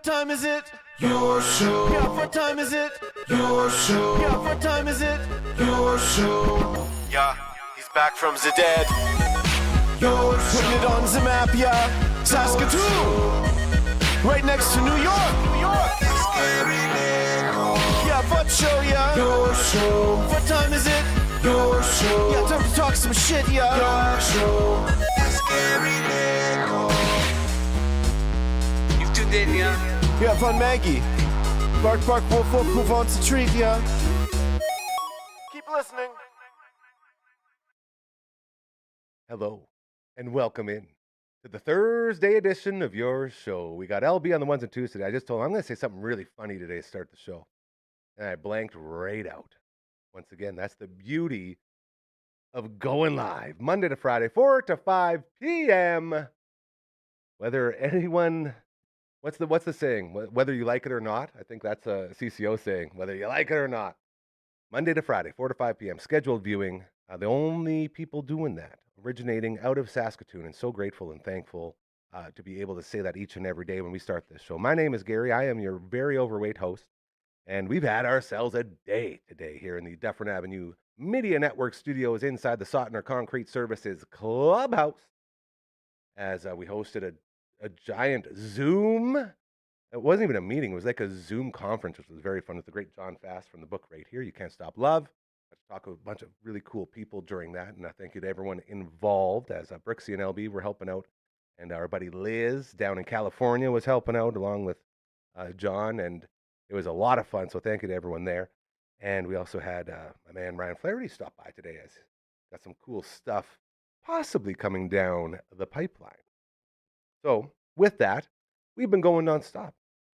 What time is it? Your show. Yeah, what time is it? Your show. Yeah, what time is it? Your show. Yeah, he's back from the dead. Your show. Putting it on the map, yeah. Saskatoon. Right next to New York. New York. Yeah, what show, yeah. Your show. What time is it? Your show. Yeah, time to talk some shit, yeah. Your show. You've tuned in, yeah. Yeah, fun Maggie. Bark, bark, wolf, wolf, move on to treat, yeah. Keep listening. Hello, and welcome in to the Thursday edition of your show. We got LB on the ones and twos today. I just told him I'm going to say something really funny today to start the show. And I blanked right out. Once again, that's the beauty of going live Monday to Friday, 4 to 5 p.m. Whether anyone, what's the saying? Whether you like it or not. I think that's a CCO saying, whether you like it or not. Monday to Friday, 4 to 5 p.m. Scheduled viewing. The only people doing that, originating out of Saskatoon, and so grateful and thankful to be able to say that each and every day when we start this show. My name is Gary. I am your very overweight host, and we've had ourselves a day today here in the Dufferin Avenue Media Network studios inside the Sotner Concrete Services Clubhouse as we hosted a giant Zoom. It wasn't even a meeting. It was like a Zoom conference, which was very fun with the great John Fast from the book right here, You Can't Stop Love. Got to talk with a bunch of really cool people during that, and thank you to everyone involved as Brixie and LB were helping out, and our buddy Liz down in California was helping out along with John, and it was a lot of fun, so thank you to everyone there. And we also had my man Ryan Flaherty stop by today. As got some cool stuff possibly coming down the pipeline. So with that, we've been going nonstop.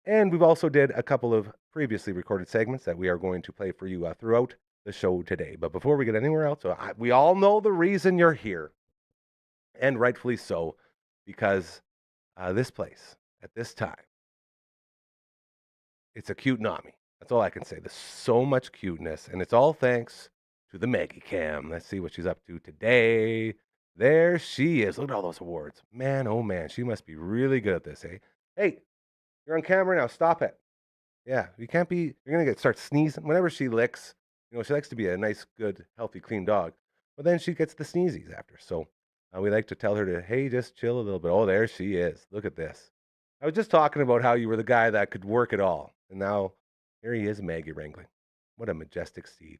And we've also did a couple of previously recorded segments that we are going to play for you throughout the show today. But before we get anywhere else, we all know the reason you're here, and rightfully so, because this place at this time, it's a cute Nami. That's all I can say. There's so much cuteness, and it's all thanks to the Maggie Cam. Let's see what she's up to today. There she is. Look at all those awards. Man, oh man, she must be really good at this, eh? Hey, you're on camera now. Stop it. Yeah, you can't be, you're going to start sneezing. Whenever she licks, you know, she likes to be a nice, good, healthy, clean dog. But then she gets the sneezies after. So we like to tell her to, hey, just chill a little bit. Oh, there she is. Look at this. I was just talking about how you were the guy that could work it all. And now here he is, Maggie wrangling. What a majestic steed.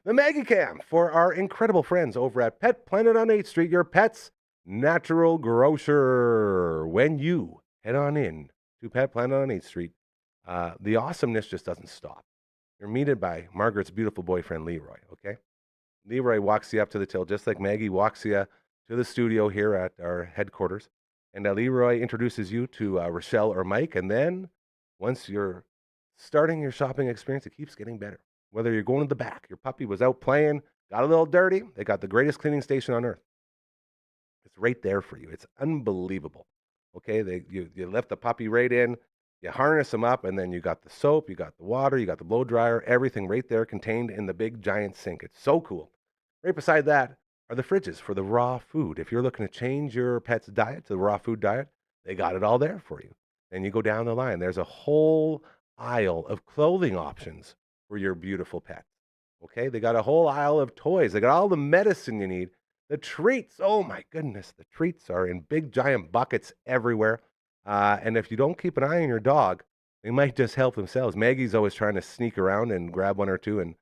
The Maggie Cam for our incredible friends over at Pet Planet on 8th Street, your pet's natural grocer. When you head on in to Pet Planet on 8th Street, the awesomeness just doesn't stop. You're meted by Margaret's beautiful boyfriend, Leroy, okay? Leroy walks you up to the till, just like Maggie walks you to the studio here at our headquarters. And Leroy introduces you to Rochelle or Mike, and then once you're starting your shopping experience, it keeps getting better. Whether you're going to the back, your puppy was out playing, got a little dirty, they got the greatest cleaning station on earth. It's right there for you. It's unbelievable. Okay, you lift the puppy right in, you harness them up, and then you got the soap, you got the water, you got the blow dryer, everything right there contained in the big giant sink. It's so cool. Right beside that are the fridges for the raw food. If you're looking to change your pet's diet to the raw food diet, they got it all there for you. Then you go down the line. There's a whole aisle of clothing options for your beautiful pet. Okay, they got a whole aisle of toys. They got all the medicine you need. The treats, oh my goodness, the treats are in big giant buckets everywhere. And if you don't keep an eye on your dog, they might just help themselves. Maggie's always trying to sneak around and grab one or two. And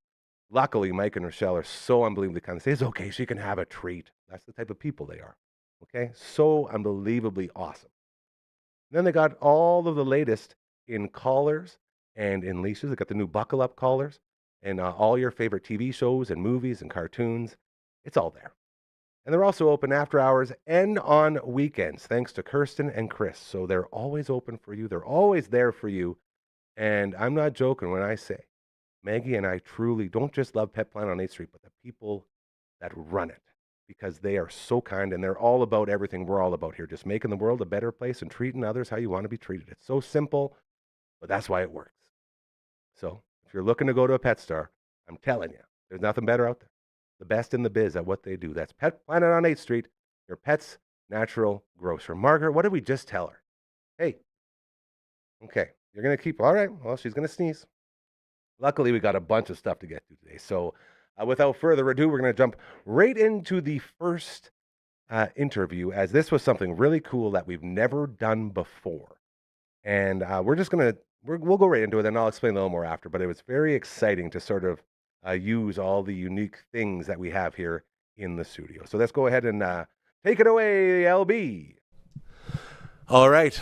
luckily, Mike and Rochelle are so unbelievably kind. They say, it's okay, she can have a treat. That's the type of people they are. Okay, so unbelievably awesome. Then they got all of the latest in collars and in leashes. They got the new buckle up collars and all your favorite TV shows and movies and cartoons. It's all there. And they're also open after hours and on weekends, thanks to Kirsten and Chris. So they're always open for you. They're always there for you. And I'm not joking when I say Maggie and I truly don't just love Pet Planet on 8th Street, but the people that run it, because they are so kind and they're all about everything we're all about here, just making the world a better place and treating others how you want to be treated. It's so simple, but that's why it works. So if you're looking to go to a pet store, I'm telling you, there's nothing better out there. The best in the biz at what they do. That's Pet Planet on 8th Street, your pet's natural grocer. Margaret, what did we just tell her? Hey, okay, You're going to keep, all right, well, she's going to sneeze. Luckily, we got a bunch of stuff to get to today. So without further ado, we're going to jump right into the first interview, as this was something really cool that we've never done before. And we're just going to, we'll go right into it, and I'll explain a little more after. But it was very exciting to sort of use all the unique things that we have here in the studio. So let's go ahead and take it away, LB. All right.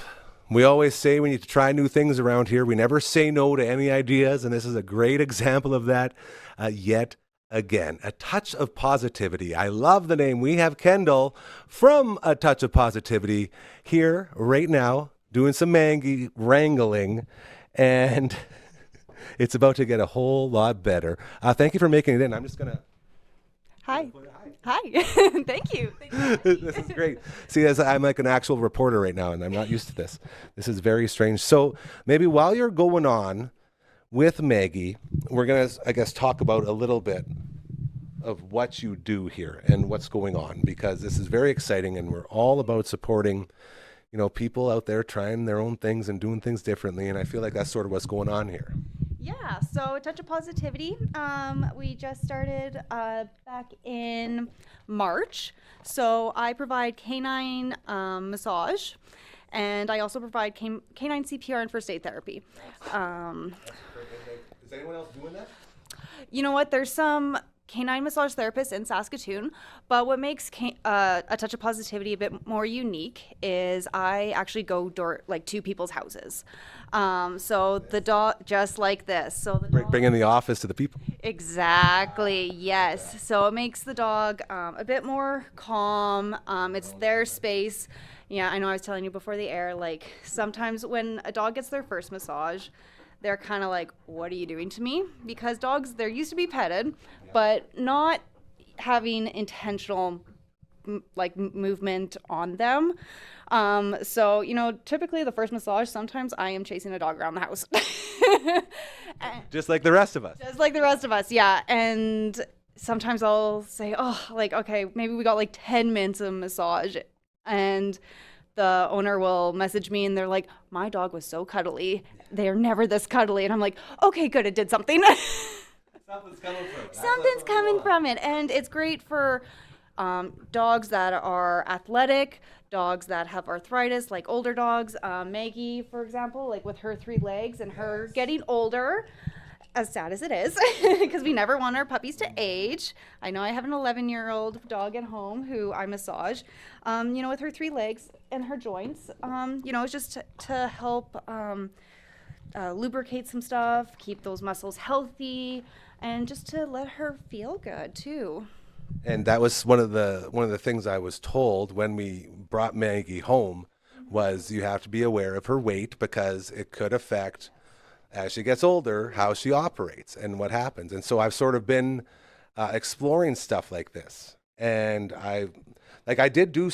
We always say we need to try new things around here. We never say no to any ideas, and this is a great example of that yet again. A touch of positivity. I love the name. We have Kendall from A Touch of Positivity here right now doing some mangy wrangling, and it's about to get a whole lot better. Thank you for making it in. I'm just going to... Hi. Hi. Thank you. This is great. See, as I'm like an actual reporter right now, and I'm not used to this. This is very strange. So maybe while you're going on with Maggie, we're going to, I guess, talk about a little bit of what you do here and what's going on, because this is very exciting, and we're all about supporting, you know, people out there trying their own things and doing things differently. And I feel like that's sort of what's going on here. Yeah, so A Touch of Positivity. We just started back in March. So I provide canine massage, and I also provide canine CPR and first aid therapy. Is anyone else doing that? You know what? There's some canine massage therapists in Saskatoon, but what makes A Touch of Positivity a bit more unique is I actually go to people's houses. So the dog, just like this. So the dog, Bringing the office to the people. exactly, yes. So it makes the dog a bit more calm. It's their space. Yeah, I know I was telling you before the air, like sometimes when a dog gets their first massage, they're kind of like, what are you doing to me? Because dogs, they're used to be petted, but not having intentional movement on them. So, you know, typically the first massage, sometimes I am chasing a dog around the house. Just like the rest of us. Just like the rest of us, yeah. And sometimes I'll say, oh, like, okay, maybe we got like 10 minutes of massage. And the owner will message me and they're like, my dog was so cuddly. They're never this cuddly. And I'm like, okay, good, it did something. Something's coming from it. Something's coming from it. And it's great for dogs that are athletic, dogs that have arthritis, like older dogs. Maggie, for example, like with her 3 legs and her getting older, as sad as it is, because we never want our puppies to age. I know I have an 11-year-old dog at home who I massage, you know, with her 3 legs and her joints. You know, it's just to help lubricate some stuff, keep those muscles healthy, and just to let her feel good too. And that was one of the things I was told when we brought Maggie home, was you have to be aware of her weight, because it could affect, as she gets older, how she operates and what happens. And so I've sort of been exploring stuff like this. And I did do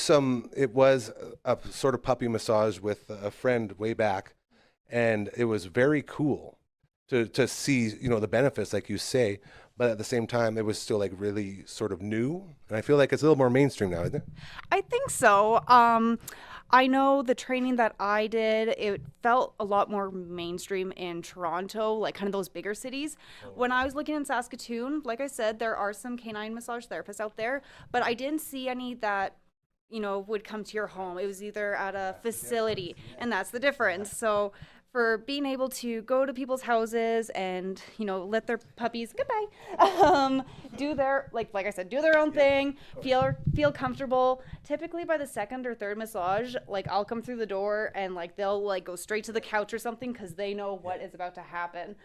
it was a sort of puppy massage with a friend way back, and it was very cool to see, you know, the benefits, like you say. But at the same time, it was still like really sort of new. And I feel like it's a little more mainstream now, isn't it? I think so. I know the training that I did, it felt a lot more mainstream in Toronto, like kind of those bigger cities. When I was looking in Saskatoon, like I said, there are some canine massage therapists out there, but I didn't see any that, you know, would come to your home. It was either at a facility, and that's the difference. So for being able to go to people's houses and, you know, let their puppies, goodbye, do their, like I said, do their own thing, feel comfortable. Typically by the second or third massage, like I'll come through the door and like they'll like go straight to the couch or something, because they know what is about to happen.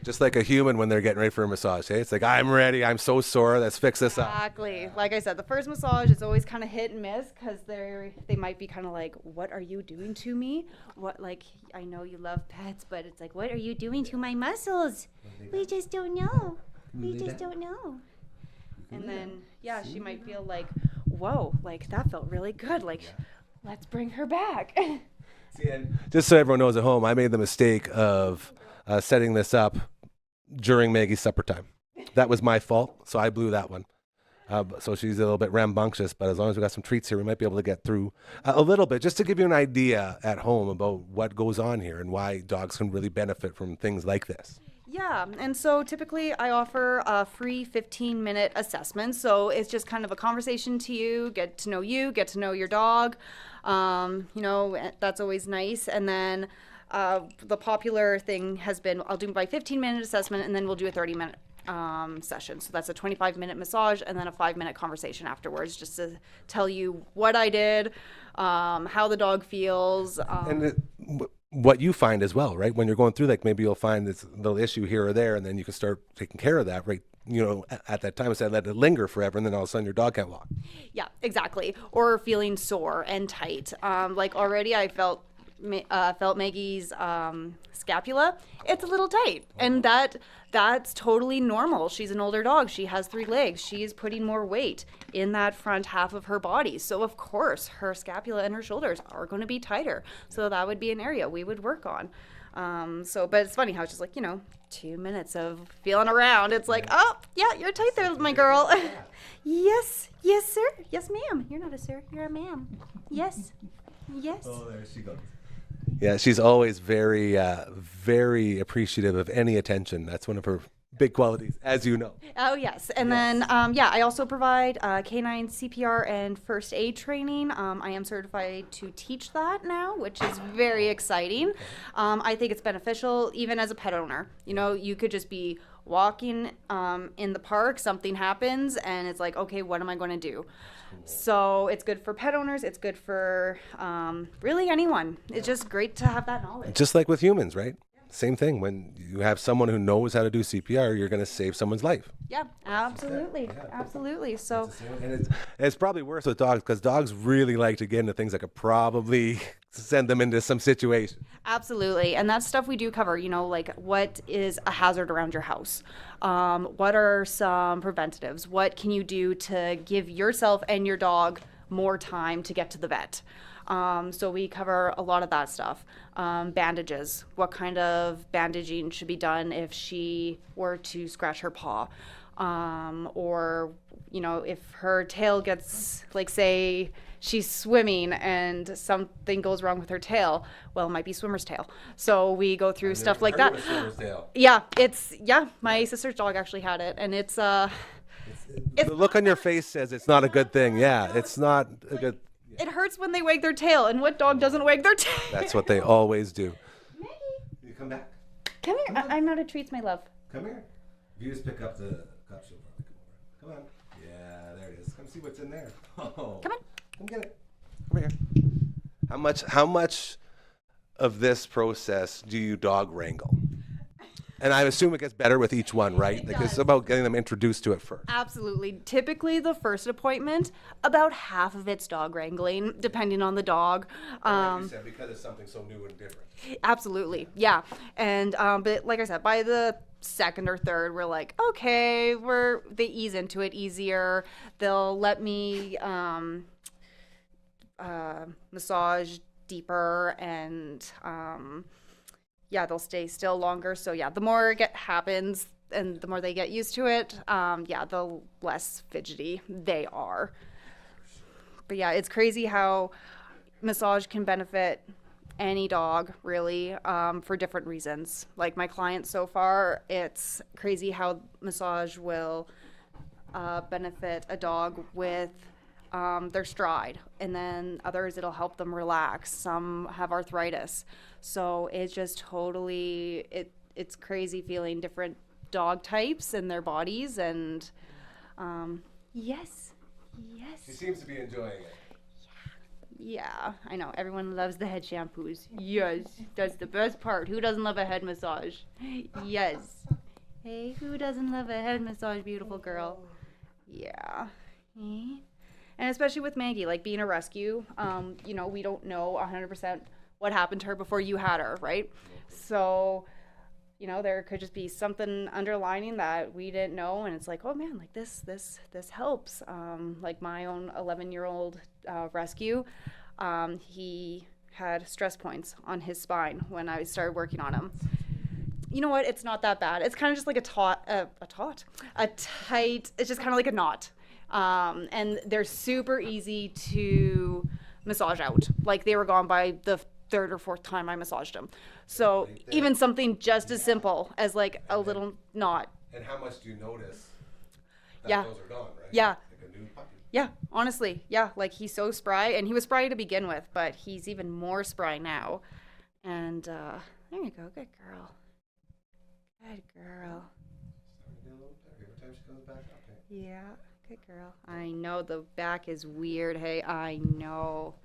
Just like a human when they're getting ready for a massage, hey? It's like, I'm ready, I'm so sore, let's fix this up. Exactly. Like I said, the first massage is always kind of hit and miss, because they might be kind of like, what are you doing to me? What, like, I know you love pets, but it's like, what are you doing to my muscles? We just don't know. We just don't know. And then, yeah, she might feel like, whoa, like that felt really good. Like, let's bring her back. See, and just so everyone knows at home, I made the mistake of setting this up during Maggie's supper time. That was my fault, so I blew that one. So she's a little bit rambunctious, but as long as we got some treats here, we might be able to get through a little bit, just to give you an idea at home about what goes on here and why dogs can really benefit from things like this. Yeah, and so typically I offer a free 15-minute assessment. So it's just kind of a conversation to you, get to know your dog. That's always nice. And then the popular thing has been I'll do my 15-minute assessment, and then we'll do a 30-minute session. So that's a 25-minute massage and then a 5-minute conversation afterwards, just to tell you what I did, how the dog feels. What you find as well, right? When you're going through, like, maybe you'll find this little issue here or there, and then you can start taking care of that, right? At that time, instead of let it linger forever, and then all of a sudden your dog can't walk. Yeah, exactly. Or feeling sore and tight. Like already I felt Maggie's scapula. It's a little tight, and that's totally normal. She's an older dog. She has 3 legs. She's putting more weight in that front half of her body. So of course her scapula and her shoulders are going to be tighter. So that would be an area we would work on. But it's funny how it's just like, 2 minutes of feeling around. It's like, oh, yeah, you're tight there, my girl. Yes, sir. Yes, ma'am. You're not a sir. You're a ma'am. Yes. Oh, there she goes. Yeah, she's always very, very appreciative of any attention. That's one of her big qualities, as you know. Oh, yes. And then, I also provide canine CPR and first aid training. I am certified to teach that now, which is very exciting. I think it's beneficial even as a pet owner. You could just be walking in the park, something happens, and it's like, okay, what am I going to do? So it's good for pet owners. It's good for really anyone. It's just great to have that knowledge. Just like with humans, right? Same thing. When you have someone who knows how to do CPR, you're going to save someone's life. Yeah, absolutely. Absolutely. So, and it's probably worse with dogs, because dogs really like to get into things that could probably send them into some situation. Absolutely. And that's stuff we do cover, like what is a hazard around your house? What are some preventatives? What can you do to give yourself and your dog more time to get to the vet? So we cover a lot of that stuff. Bandages. What kind of bandaging should be done if she were to scratch her paw? Or, if her tail gets, like, say, she's swimming and something goes wrong with her tail, well, it might be swimmer's tail. So we go through stuff like that. Yeah, my sister's dog actually had it, and it's the look on your face says it's not a good thing. Yeah, it's not a good. It hurts when they wag their tail, and what dog doesn't wag their tail? That's what they always do. Maggie, You come back. come here. I'm out of treats, my love. Come here. If you just pick up the cup, she'll probably come over. Come on. Yeah, there it is. Come see what's in there. Oh, Come on. come get it. Come here. How much of this process do you dog wrangle? And I assume it gets better with each one, right? Like, it's about getting them introduced to it first. Absolutely. Typically, the first appointment, about half of it's dog wrangling, depending on the dog. Like you said, because it's something so new and different. Absolutely, yeah. And but like I said, by the second or third, we're like, okay, they ease into it easier. They'll let me massage deeper, and they'll stay still longer. So yeah, the more it happens and the more they get used to it, the less fidgety they are. But yeah, it's crazy how massage can benefit any dog, really, for different reasons. Like my clients so far, it's crazy how massage will benefit a dog with their stride, and then others it'll help them relax. Some have arthritis, so it's just totally it's crazy feeling different dog types in their bodies. And yes. She seems to be enjoying it. Yeah, I know. Everyone loves the head shampoos. Yes, that's the best part. Who doesn't love a head massage? Yes. Hey, who doesn't love a head massage, beautiful girl? Yeah. And especially with Maggie, like being a rescue, we don't know 100% what happened to her before you had her, right? So, there could just be something underlining that we didn't know, and it's like, oh man, like this helps. Like my own 11-year-old rescue, he had stress points on his spine when I started working on him. You know what? It's not that bad. It's kind of just like a tight. It's just kind of like a knot. And they're super easy to massage out. Like they were gone by the third or fourth time I massaged them. So Right there. even something just as simple as like a little knot. And how much do you notice that Yeah. those are gone, right? Yeah. Like a new puppy. Yeah, honestly, yeah, like he's so spry, and he was spry to begin with, but he's even more spry now. And there you go, good girl, good girl. Starting to get a little better every time she comes back up. Hey? Yeah, good girl. I know the back is weird. Hey, I know,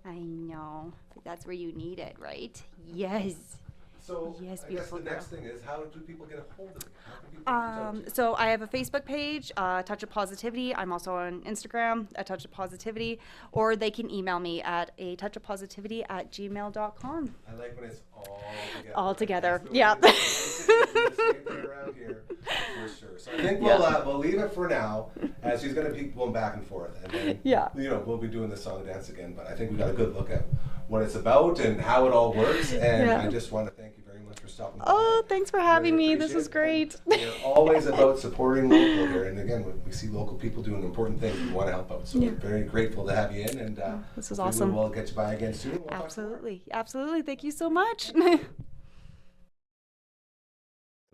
but that's where you need it, right? Yes. So Yes, I guess beautiful the girl. next thing is, how do people get a hold of you? How can people reach out to you? So I have a Facebook page, Touch of Positivity. I'm also on Instagram, A Touch of Positivity, or they can email me at a touchofpositivity@gmail.com. I like when it's all together. All together, That's the way yeah. it is. We do the same thing around here, for sure. So I think we'll leave it for now, as she's going to keep going back and forth, and then Yeah. we'll be doing the song and dance again. But I think we got a good look at what it's about and how it all works. And Yeah. I just want to thank you very much for stopping by. Oh, thanks for having Really me. This is appreciate it. great. And we're always about supporting local here. And again, when we see local people doing important things, we want to help out. So we're very grateful to have you in. And This is hopefully awesome. We'll get you by again soon. We'll talk more. Absolutely. Thank you so much.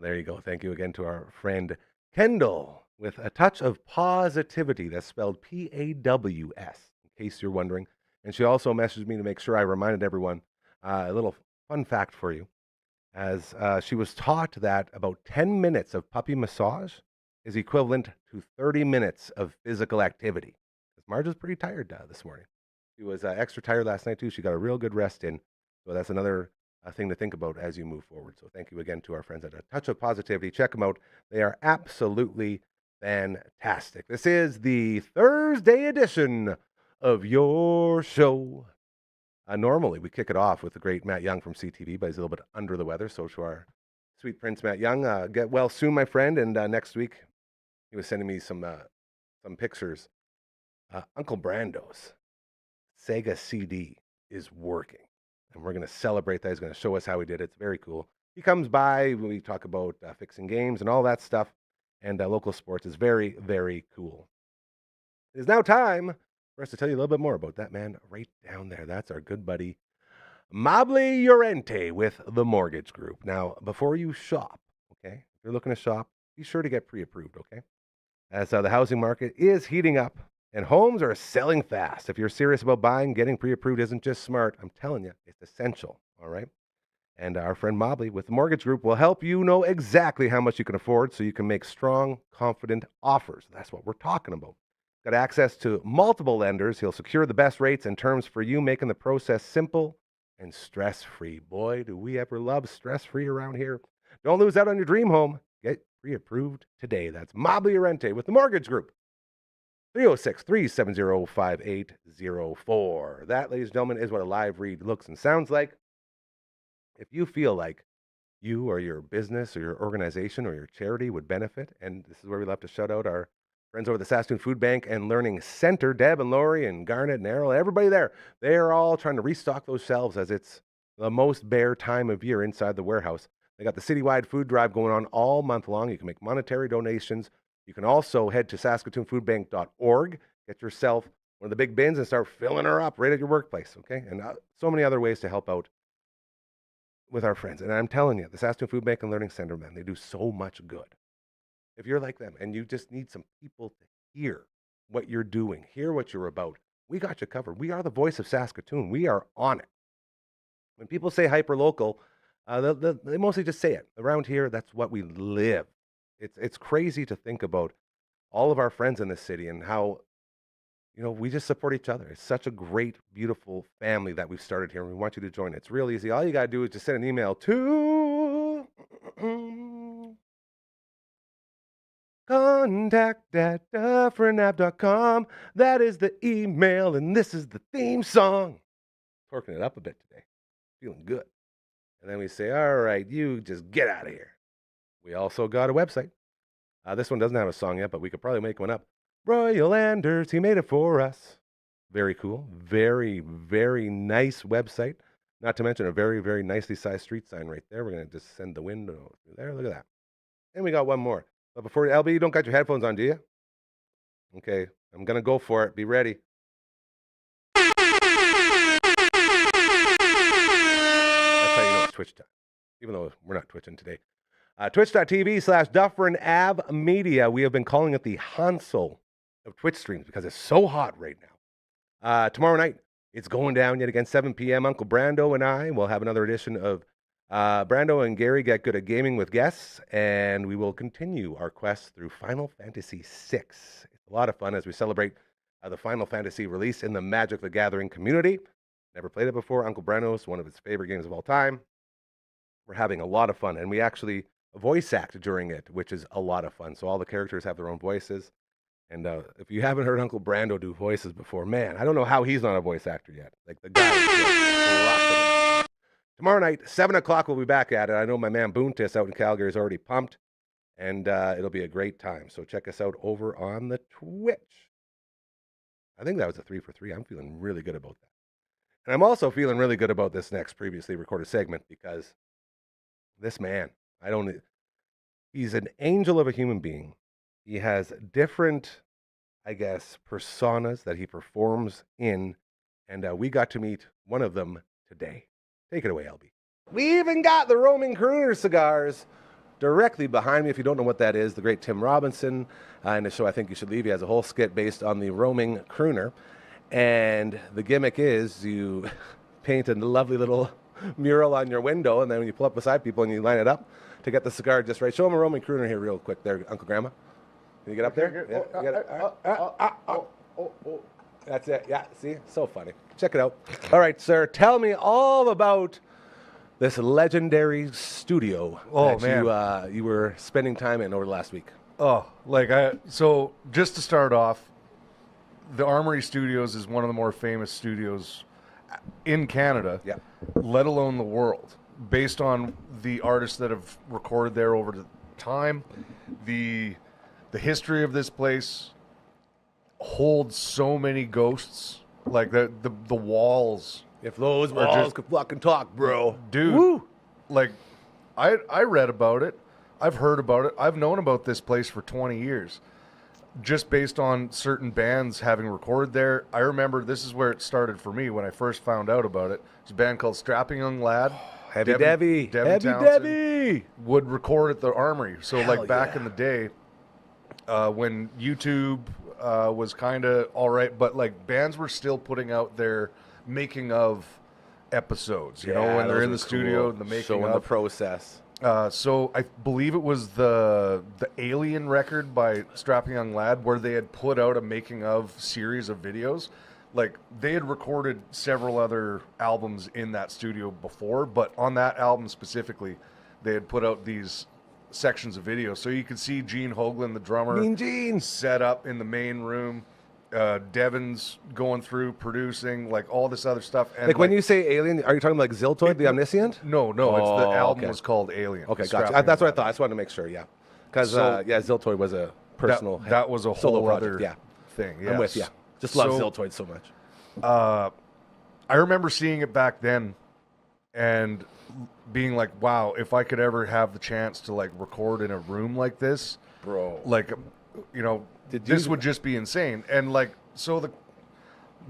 There you go. Thank you again to our friend Kendall with a touch of positivity. That's spelled Paws, in case you're wondering. And she also messaged me to make sure I reminded everyone a little fun fact for you. As she was taught that about 10 minutes of puppy massage is equivalent to 30 minutes of physical activity. Marge was pretty tired this morning. She was extra tired last night, too. She got a real good rest in. So that's another thing to think about as you move forward. So thank you again to our friends at A Touch of Positivity. Check them out. They are absolutely fantastic. This is the Thursday edition of your show. Normally, we kick it off with the great Matt Young from CTV, but he's a little bit under the weather. So to our sweet Prince Matt Young, get well soon, my friend. And next week, he was sending me some pictures. Uncle Brando's Sega CD is working, and we're going to celebrate that. He's going to show us how he did it. It's very cool. He comes by when we talk about fixing games and all that stuff, and local sports is very, very cool. It is now time for us to tell you a little bit more about that man right down there. That's our good buddy, Mobley Llorente with the Mortgage Group. Now, before you shop, okay, if you're looking to shop, be sure to get pre-approved, okay? As the housing market is heating up and homes are selling fast. If you're serious about buying, getting pre-approved isn't just smart. I'm telling you, it's essential, all right? And our friend Mobley with the Mortgage Group will help you know exactly how much you can afford so you can make strong, confident offers. That's what we're talking about. Got access to multiple lenders. He'll secure the best rates and terms for you, making the process simple and stress-free. Boy, do we ever love stress-free around here. Don't lose out on your dream home. Get pre-approved today. That's Mobley Llorente with the Mortgage Group. 306-370-5804. That, ladies and gentlemen, is what a live read looks and sounds like. If you feel like you or your business or your organization or your charity would benefit, and this is where we love to shout out our friends over the Saskatoon Food Bank and Learning Center, Deb and Lori and Garnet and Errol, everybody there, they are all trying to restock those shelves as it's the most bare time of year inside the warehouse. They got the citywide food drive going on all month long. You can make monetary donations. You can also head to saskatoonfoodbank.org, get yourself one of the big bins and start filling her up right at your workplace, okay? And so many other ways to help out with our friends. And I'm telling you, the Saskatoon Food Bank and Learning Center, man, they do so much good. If you're like them and you just need some people to hear what you're doing, hear what you're about, we got you covered. We are the voice of Saskatoon. We are on it. When people say hyperlocal, they mostly just say it. Around here, that's what we live. It's crazy to think about all of our friends in this city and how, we just support each other. It's such a great, beautiful family that we've started here, and we want you to join it. It's real easy. All you got to do is just send an email to contact@dufferinav.com. That is the email, and this is the theme song. Torquing it up a bit today. Feeling good. And then we say, all right, you just get out of here. We also got a website. This one doesn't have a song yet, but we could probably make one up. Royal Anders, he made it for us. Very cool. Very, very nice website. Not to mention a very, very nicely sized street sign right there. We're going to just send the window through there. Look at that. And we got one more. But before, LB, you don't got your headphones on, do you? Okay, I'm gonna go for it. Be ready. That's how you know it's Twitch time, even though we're not twitching today. Twitch.tv/Dufferin Ave Media. We have been calling it the Hansel of Twitch streams because it's so hot right now. Tomorrow night, it's going down yet again, 7 p.m. Uncle Brando and I will have another edition of Brando and Gary Get Good at Gaming with guests, and we will continue our quest through Final Fantasy VI. It's a lot of fun as we celebrate the Final Fantasy release in the Magic the Gathering community. Never played it before. Uncle Brando is one of his favorite games of all time. We're having a lot of fun, and we actually voice act during it, which is a lot of fun. So all the characters have their own voices. And if you haven't heard Uncle Brando do voices before, man, I don't know how he's not a voice actor yet. Like, the guy is just crushing it. Tomorrow night, 7 o'clock, we'll be back at it. I know my man Boontis out in Calgary is already pumped, and it'll be a great time. So check us out over on the Twitch. I think that was a 3 for 3. I'm feeling really good about that. And I'm also feeling really good about this next previously recorded segment because this man, he's an angel of a human being. He has different, I guess, personas that he performs in, and we got to meet one of them today. Take it away, LB. We even got the Roaming Crooner cigars directly behind me. If you don't know what that is, the great Tim Robinson in the show I Think You Should Leave. He has a whole skit based on the Roaming Crooner, and the gimmick is you paint a lovely little mural on your window, and then when you pull up beside people and you line it up to get the cigar just right. Show them a Roaming Crooner here real quick there, Uncle Grandma. Can you get up there? Yeah, you got it. That's it. Yeah, see? So funny. Check it out. All right, sir. Tell me all about this legendary studio that you were spending time in over the last week. So just to start off, the Armory Studios is one of the more famous studios in Canada, let alone the world, based on the artists that have recorded there over the time. The history of this place holds so many ghosts. Like the walls. If those walls could fucking talk, bro. Dude. Woo. Like, I read about it. I've heard about it. I've known about this place for 20 years. Just based on certain bands having recorded there. I remember this is where it started for me when I first found out about it. It's a band called Strapping Young Lad. Heavy Debbie would record at the Armory. So Hell back in the day, when YouTube was kind of all right, but like bands were still putting out their making of episodes, you know, when they're in the studio, the making showing of the process. So I believe it was the Alien record by Strapping Young Lad where they had put out a making of series of videos. Like, they had recorded several other albums in that studio before, but on that album specifically, they had put out these sections of video. So you could see Gene Hoglan, the drummer, Mean Gene, set up in the main room. Devin's going through producing, like, all this other stuff. And like when you say Alien, are you talking like Ziltoid, the Omniscient? No, it's the album was called Alien. Okay, gotcha. That's what I thought. I just wanted to make sure, yeah. Because, Ziltoid was a personal that was a solo whole project, other thing. Yes. I'm with you. Just love Ziltoid so much. I remember seeing it back then and being like, wow, if I could ever have the chance to, like, record in a room like this, bro, like, you know, this would just be insane. And, like, so the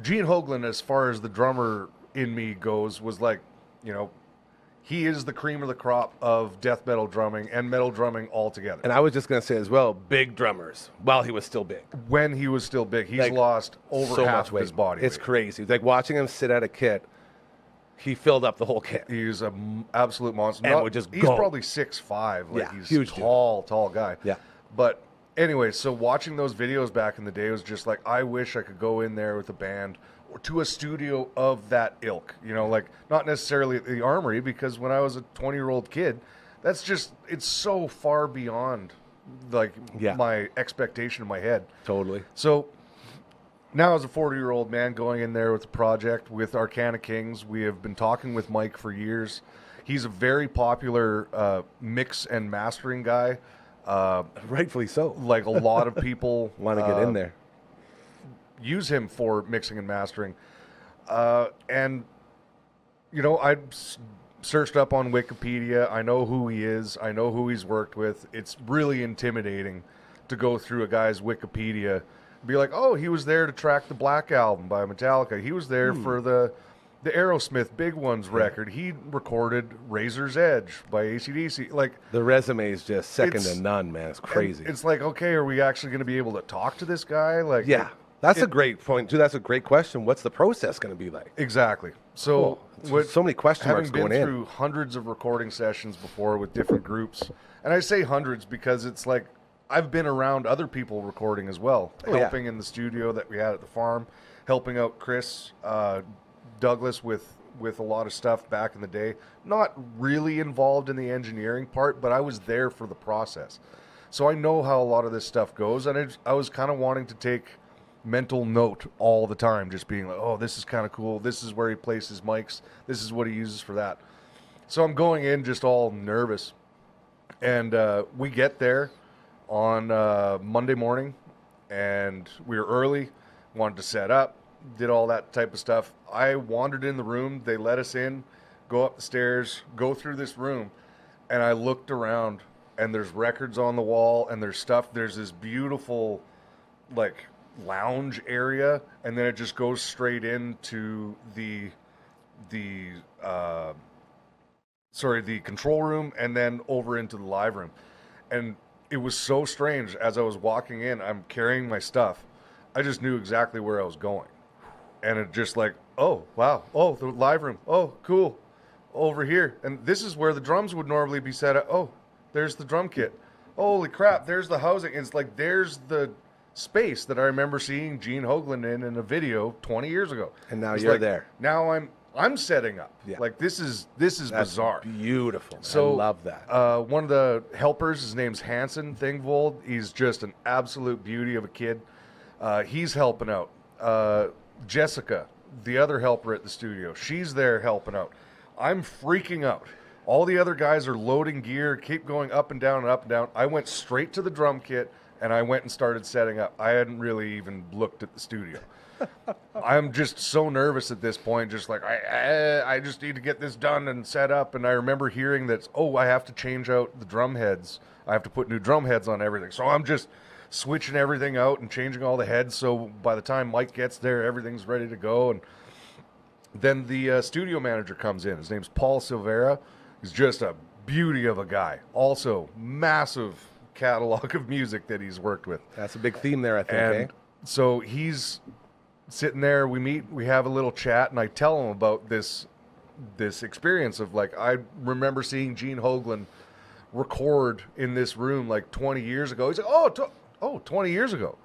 Gene Hoglan, as far as the drummer in me goes, was like, you know, he is the cream of the crop of death metal drumming and metal drumming altogether. And I was just going to say as well, big drummers while he was still big. When he was still big. He's lost over so half much weight. of his body. It's crazy. Like, watching him sit at a kit, he filled up the whole kit. He's an absolute monster. And would just he's go. Probably 6'5". Like, he's huge tall guy. Yeah. But anyway, so watching those videos back in the day was just like, I wish I could go in there with a band or to a studio of that ilk. You know, like, not necessarily at the Armory, because when I was a 20-year-old kid, that's just, it's so far beyond, like, my expectation in my head. Totally. So now as a 40-year-old man going in there with a project with Arcana Kings, we have been talking with Mike for years. He's a very popular mix and mastering guy. Rightfully so. Like, a lot of people want to get in there. Use him for mixing and mastering. And, you know, I searched up on Wikipedia. I know who he is. I know who he's worked with. It's really intimidating to go through a guy's Wikipedia Be like, oh, he was there to track the Black Album by Metallica. He was there for the Aerosmith Big Ones record. He recorded Razor's Edge by AC/DC. Like, the resume is just second to none, man. It's crazy. It's like, okay, are we actually going to be able to talk to this guy? Like, yeah, that's a great point too. That's a great question. What's the process going to be like? Exactly. So, so many question marks going in. Having been through hundreds of recording sessions before with different groups, and I say hundreds because it's like I've been around other people recording as well, helping in the studio that we had at the farm, helping out Chris Douglas with a lot of stuff back in the day. Not really involved in the engineering part, but I was there for the process. So I know how a lot of this stuff goes, and I was kind of wanting to take mental note all the time, just being like, oh, this is kind of cool. This is where he places mics. This is what he uses for that. So I'm going in just all nervous. And we get there on Monday morning, and we were early, wanted to set up, did all that type of stuff. I wandered in the room. They let us in, go up the stairs, go through this room, and I looked around, and there's records on the wall, and there's stuff. There's this beautiful, like, lounge area, and then it just goes straight into the control room, and then over into the live room. And it was so strange. As I was walking in, I'm carrying my stuff. I just knew exactly where I was going. And it just like, oh, wow. Oh, the live room. Oh, cool. Over here. And this is where the drums would normally be set up. Oh, there's the drum kit. Holy crap. There's the housing. It's like, there's the space that I remember seeing Gene Hoglan in a video 20 years ago. And now you're there. Now I'm setting up. Yeah. Like, this is bizarre. Beautiful. Man. So I love that. One of the helpers, his name's Hanson Thingvold. He's just an absolute beauty of a kid. He's helping out. Jessica, the other helper at the studio, she's there helping out. I'm freaking out. All the other guys are loading gear, keep going up and down and up and down. I went straight to the drum kit, and I went and started setting up. I hadn't really even looked at the studio. I'm just so nervous at this point, just like, I just need to get this done and set up. And I remember hearing that, oh, I have to change out the drum heads. I have to put new drum heads on everything. So I'm just switching everything out and changing all the heads. So by the time Mike gets there, everything's ready to go. And then the studio manager comes in. His name's Paul Silvera. He's just a beauty of a guy. Also, massive catalog of music that he's worked with. That's a big theme there, I think. And so he's sitting there, we meet, we have a little chat, and I tell him about this experience of, like, I remember seeing Gene Hoglan record in this room like 20 years ago. He's like, 20 years ago.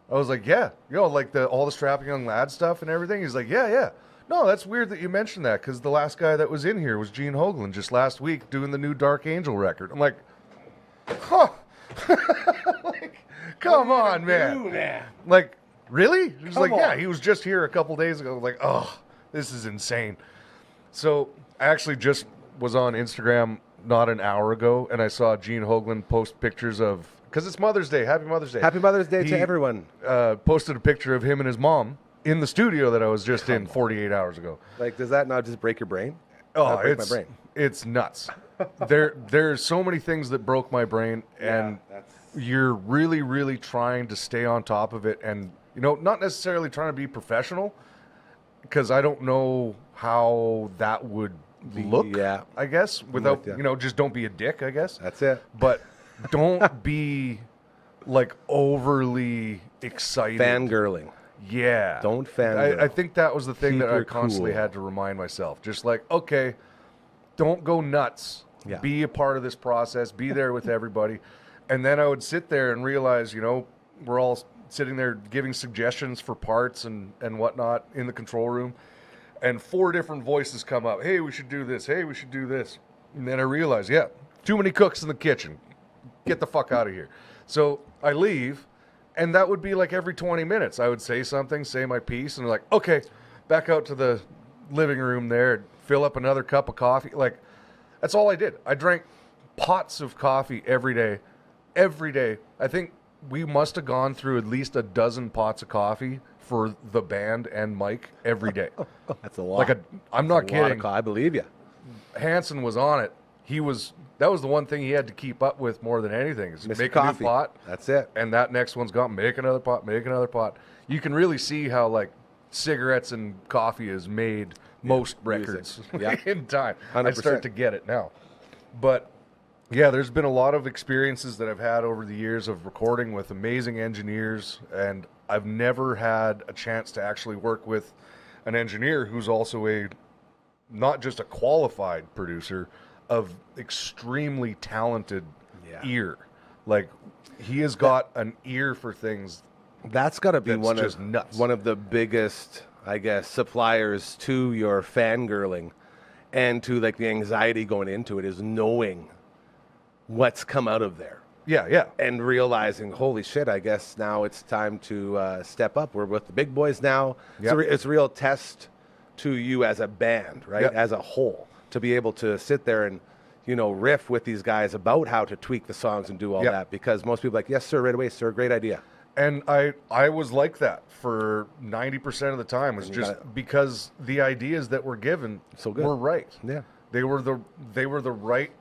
I was like, yeah, like all the Strapping Young Lad stuff and everything. He's like, yeah. No, that's weird that you mentioned that, because the last guy that was in here was Gene Hoglan just last week doing the new Dark Angel record. I'm like, huh. Like, come on, man. Like, really? He's like, yeah, he was just here a couple days ago. Like, oh, this is insane. So I actually just was on Instagram not an hour ago, and I saw Gene Hoglan post pictures of, because it's Mother's Day. Happy Mother's Day. Happy Mother's Day to everyone. Posted a picture of him and his mom in the studio that I was just in 48 hours ago. Like, does that not just break your brain? Oh, it's nuts. There's so many things that broke my brain, and you're really, really trying to stay on top of it, and not necessarily trying to be professional, because I don't know how that would look. Yeah, I guess without just don't be a dick. I guess that's it. But don't be like overly excited, fangirling. Yeah, don't fangirl. I think that was the thing that I constantly had to remind myself. Just like, okay, don't go nuts. Yeah. Be a part of this process. Be there with everybody. And then I would sit there and realize, we're all sitting there giving suggestions for parts and whatnot in the control room. And 4 different voices come up. Hey, we should do this. Hey, we should do this. And then I realize, too many cooks in the kitchen. Get the fuck out of here. So I leave, and that would be like every 20 minutes. I would say something, say my piece, and like, okay, back out to the living room there, fill up another cup of coffee. Like, that's all I did. I drank pots of coffee every day. Every day. I think we must have gone through at least a dozen pots of coffee for the band and Mike every day. That's a lot. I'm not kidding. I believe you. Hanson was on it. that was the one thing he had to keep up with more than anything is Mr. make Coffee. a new pot. That's it. And that next one's got make another pot, make another pot. You can really see how like cigarettes and coffee has made most records in time. 100%. I start to get it now. But yeah, there's been a lot of experiences that I've had over the years of recording with amazing engineers, and I've never had a chance to actually work with an engineer who's also not just a qualified producer, of extremely talented ear. Like he has got an ear for things. That's got to be That's nuts. one of the biggest, I guess, suppliers to your fangirling and to like the anxiety going into it is knowing what's come out of there. Yeah. And realizing, holy shit, I guess now it's time to step up. We're with the big boys now. Yep. It's a real test to you as a band, right? Yep. As a whole, to be able to sit there and, riff with these guys about how to tweak the songs and do all Yep. that. Because most people are like, yes, sir, right away, sir, great idea. And I was like that for 90% of the time. Was just because the ideas that were given So good. were right. Yeah. They were the right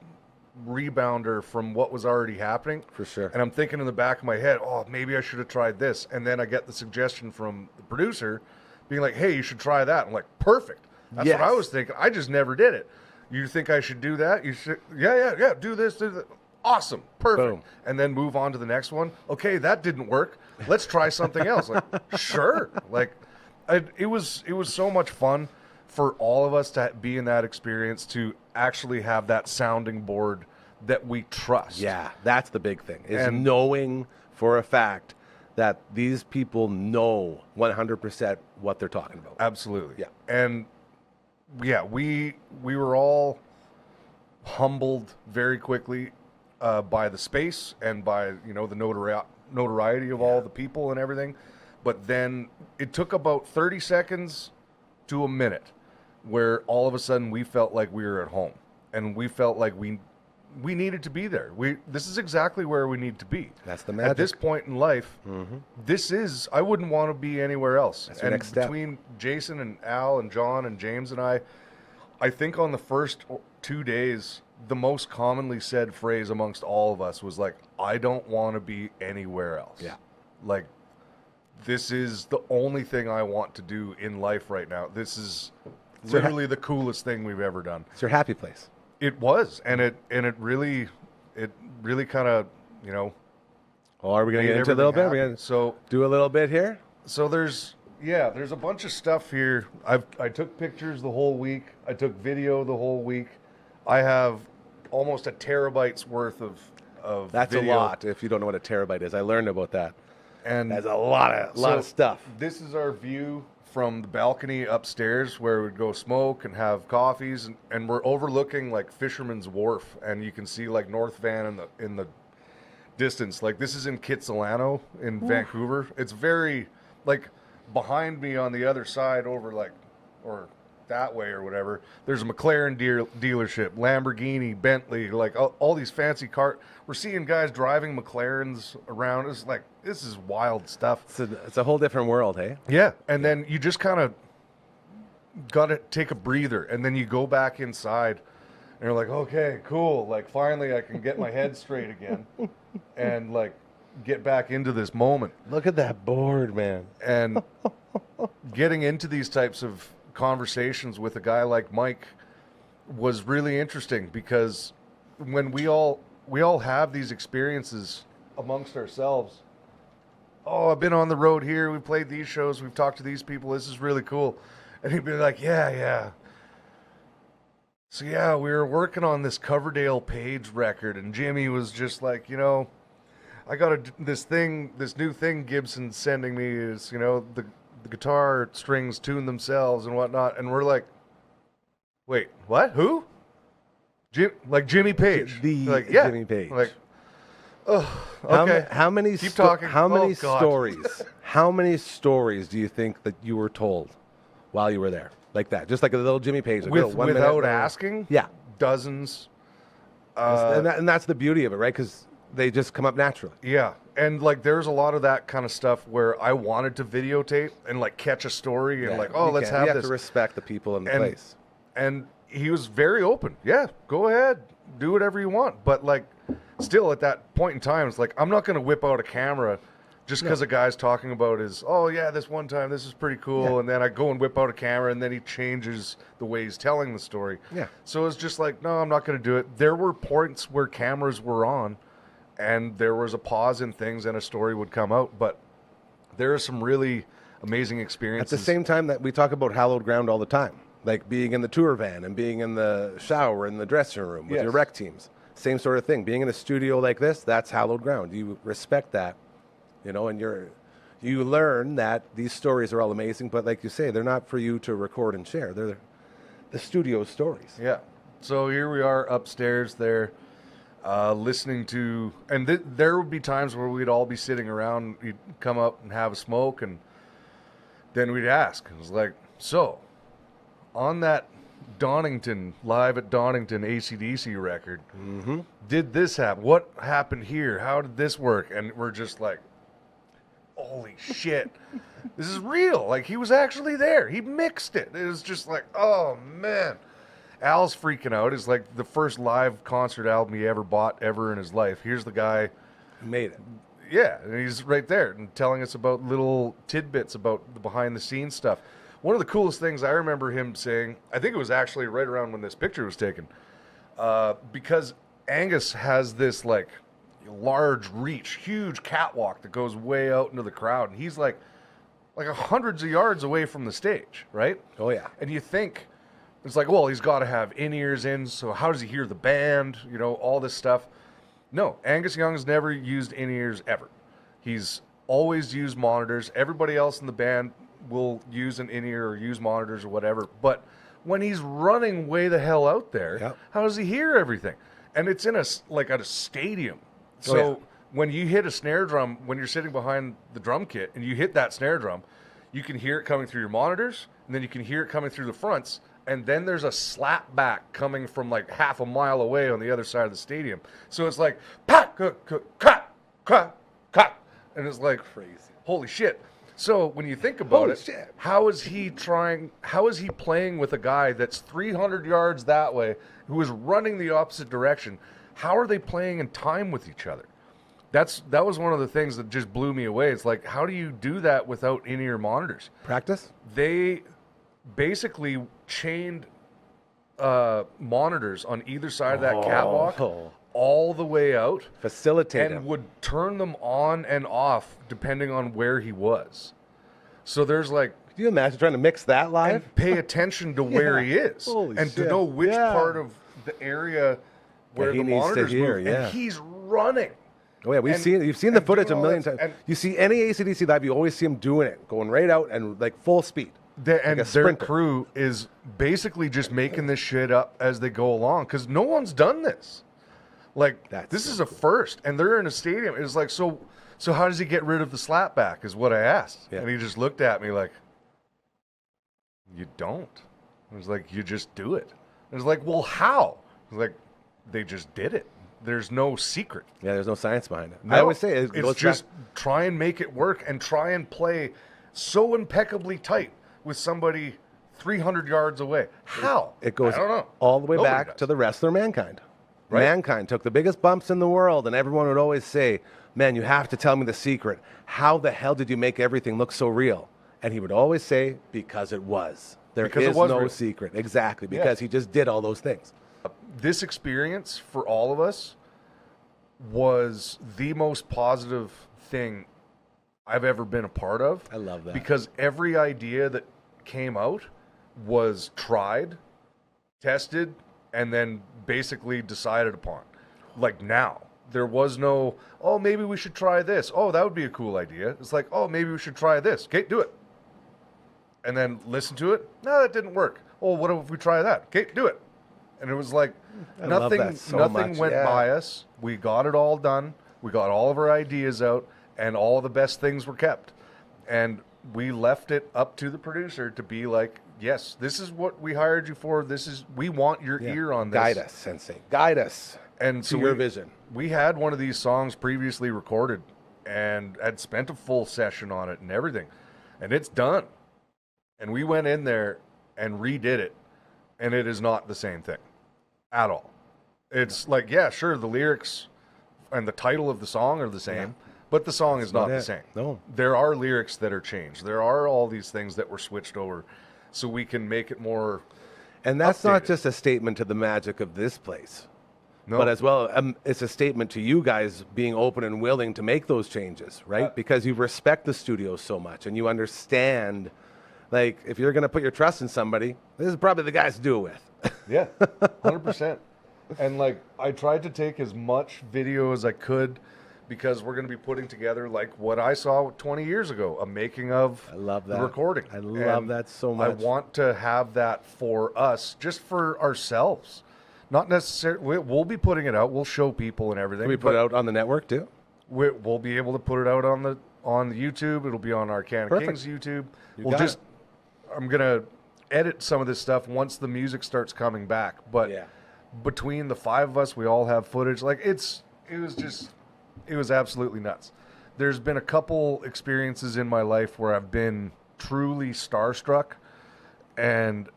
rebounder from what was already happening. For sure. And I'm thinking in the back of my head, oh, maybe I should have tried this. And then I get the suggestion from the producer being like, hey, you should try that. I'm like, perfect. That's what I was thinking. I just never did it. You think I should do that? You should. Yeah. Do this, do that. Awesome. Perfect. Boom. And then move on to the next one. Okay, that didn't work. Let's try something else. Like, sure. Like, it was so much fun for all of us to be in that experience, to actually have that sounding board that we trust. Yeah, that's the big thing, is And- knowing for a fact that these people know 100% what they're talking about. Absolutely. Yeah. And yeah, we were all humbled very quickly by the space and by, the notoriety of all the people and everything. But then it took about 30 seconds to a minute where all of a sudden we felt like we were at home, and we felt like we needed to be there. This is exactly where we need to be. That's the At magic. this point in life, I wouldn't want to be anywhere else. That's your And next step. between Jason and Al and John and James and I think on the first 2 days, the most commonly said phrase amongst all of us was like, I don't want to be anywhere else. Yeah. Like, this is the only thing I want to do in life right now. This is literally the coolest thing we've ever done. It's your happy place. It was, and it really kind of, Oh, are we going to made get into a little bit? everything We're happen. going to So do a little bit here? there's a bunch of stuff here. I took pictures the whole week. I took video the whole week. I have almost a terabyte's worth of That's video. a lot if you don't know what a terabyte is. I learned about that. And That's a lot of stuff. This is our view from the balcony upstairs where we'd go smoke and have coffees, and we're overlooking like Fisherman's Wharf, and you can see like North Van in the distance. Like, this is in Kitsilano in Vancouver. It's very like behind me on the other side over or that way or whatever. There's a McLaren dealership, Lamborghini, Bentley, like all these fancy cars. We're seeing guys driving McLarens around. It's like, this is wild stuff. It's a whole different world, hey? Yeah, and then you just kind of got to take a breather, and then you go back inside, and you're like, okay, cool. Like, finally I can get my head straight again and, like, get back into this moment. Look at that board, man. And getting into these types of conversations with a guy like Mike was really interesting, because when we all have these experiences amongst ourselves. Oh, I've been on the road here. We played these shows. We've talked to these people. This is really cool. And he'd be like, yeah. So yeah, we were working on this Coverdale Page record, and Jimmy was just like, I got this new thing Gibson's sending me is, the guitar strings tune themselves and whatnot. And we're like, wait, what? Who? Jimmy Page. Jimmy Page. Like, oh, okay. How many Keep talking. How many Oh, God. stories? How many stories do you think that you were told while you were there, like that? Just like a little Jimmy Page, like Without minute, asking? Yeah, Dozens. and that's the beauty of it, right? Because they just come up naturally. Yeah. And like, there's a lot of that kind of stuff where I wanted to videotape and like catch a story and Yeah, like, oh, you let's can't. have You this. have to respect the people in the place. And he was very open. Yeah, go ahead, do whatever you want. But like, still at that point in time, it's like I'm not going to whip out a camera just because a guy's talking about his, oh yeah, this one time this is pretty cool, and then I go and whip out a camera, and then he changes the way he's telling the story. Yeah. So it's just like, no, I'm not going to do it. There were points where cameras were on, and there was a pause in things, and a story would come out. But there are some really amazing experiences. At the same time that we talk about hallowed ground all the time, like being in the tour van and being in the shower in the dressing room with your rec teams. Same sort of thing. Being in a studio like this, that's hallowed ground. You respect that, you know, and you learn that these stories are all amazing, but like you say, they're not for you to record and share. They're the studio stories. Yeah. So here we are upstairs there, listening to, and there would be times where we'd all be sitting around, you'd come up and have a smoke, and then we'd ask. It was like, so, on that Donington, live at Donington AC/DC record, did this happen? What happened here? How did this work? And we're just like, holy shit, this is real. Like, he was actually there. He mixed it. It was just like, oh, man. Al's freaking out. It's like the first live concert album he ever bought ever in his life. Here's the guy who made it. Yeah, and he's right there and telling us about little tidbits about the behind-the-scenes stuff. One of the coolest things I remember him saying, I think it was actually right around when this picture was taken, because Angus has this, like, large reach, huge catwalk that goes way out into the crowd, and he's like hundreds of yards away from the stage, right? Oh, yeah. And you think, it's like, well, he's got to have in-ears in, so how does he hear the band, you know, all this stuff. No, Angus Young's never used in-ears ever. He's always used monitors. Everybody else in the band will use an in-ear or use monitors or whatever. But when he's running way the hell out there, how does he hear everything? And it's in at a stadium. So when you hit a snare drum, when you're sitting behind the drum kit and you hit that snare drum, you can hear it coming through your monitors, and then you can hear it coming through the fronts. And then there's a slap back coming from like half a mile away on the other side of the stadium. So it's like, pat, cut, and it's like, crazy. Holy shit. So when you think about how is he playing with a guy that's 300 yards that way, who is running the opposite direction? How are they playing in time with each other? That was one of the things that just blew me away. It's like, how do you do that without in-ear monitors? Practice? They basically chained monitors on either side of that catwalk all the way out. Facilitate and would turn them on and off depending on where he was. So there's like... Can you imagine trying to mix that live? And pay attention to where he is. Holy and shit. To know which part of the area where the monitors move. And he's running. Oh yeah, you've seen the footage a million times. You see any AC/DC live, you always see him doing it, going right out and like full speed. And their crew is basically just making this shit up as they go along, because no one's done this. Like, this is a first, and they're in a stadium. It's like, so how does he get rid of the slapback is what I asked. Yeah. And he just looked at me like, you don't. I was like, you just do it. I was like, well, how? I was like, they just did it. There's no secret. Yeah, there's no science behind it. No, I always say it's just try and make it work and try and play so impeccably tight with somebody 300 yards away. How? It goes I don't know. All the way back to the wrestler Mankind. Right? Mankind took the biggest bumps in the world, and everyone would always say, man, you have to tell me the secret. How the hell did you make everything look so real? And he would always say, because it was. There is no secret. Exactly, because he just did all those things. This experience for all of us was the most positive thing I've ever been a part of. I love that. Because every idea that came out was tried, tested, and then basically decided upon. Like now. There was no, oh, maybe we should try this. Oh, that would be a cool idea. It's like, oh, maybe we should try this. Okay, do it. And then listen to it. No, that didn't work. Oh, what if we try that? Okay, do it. And it was like nothing went by us. We got it all done. We got all of our ideas out, and all the best things were kept. And we left it up to the producer to be like, yes, this is what we hired you for. We want your ear on this. Guide us, Sensei. Guide us. And so your vision. We had one of these songs previously recorded and had spent a full session on it and everything. And it's done. And we went in there and redid it. and it is not the same thing at all. It's like, yeah, sure, the lyrics and the title of the song are the same, but the song is not the same. No. There are lyrics that are changed. There are all these things that were switched over so we can make it more And that's not updated. just a statement to the magic of this place, No. but as well, it's a statement to you guys being open and willing to make those changes, right? Because you respect the studio so much and you understand, like, if you're going to put your trust in somebody, this is probably the guys to do it with. Yeah, 100%. And like, I tried to take as much video as I could because we're going to be putting together like what I saw 20 years ago, a making of I love the that. recording. I love that so much. I want to have that for us, just for ourselves. Not necessarily, we'll be putting it out. We'll show people and everything. Can we put it out on the network too? We'll be able to put it out on the YouTube. It'll be on our Canada Perfect. Kings YouTube. You got it. I'm going to edit some of this stuff once the music starts coming back. But Yeah. between the 5 of us, we all have footage. Like it was absolutely nuts. There's been a couple experiences in my life where I've been truly starstruck, and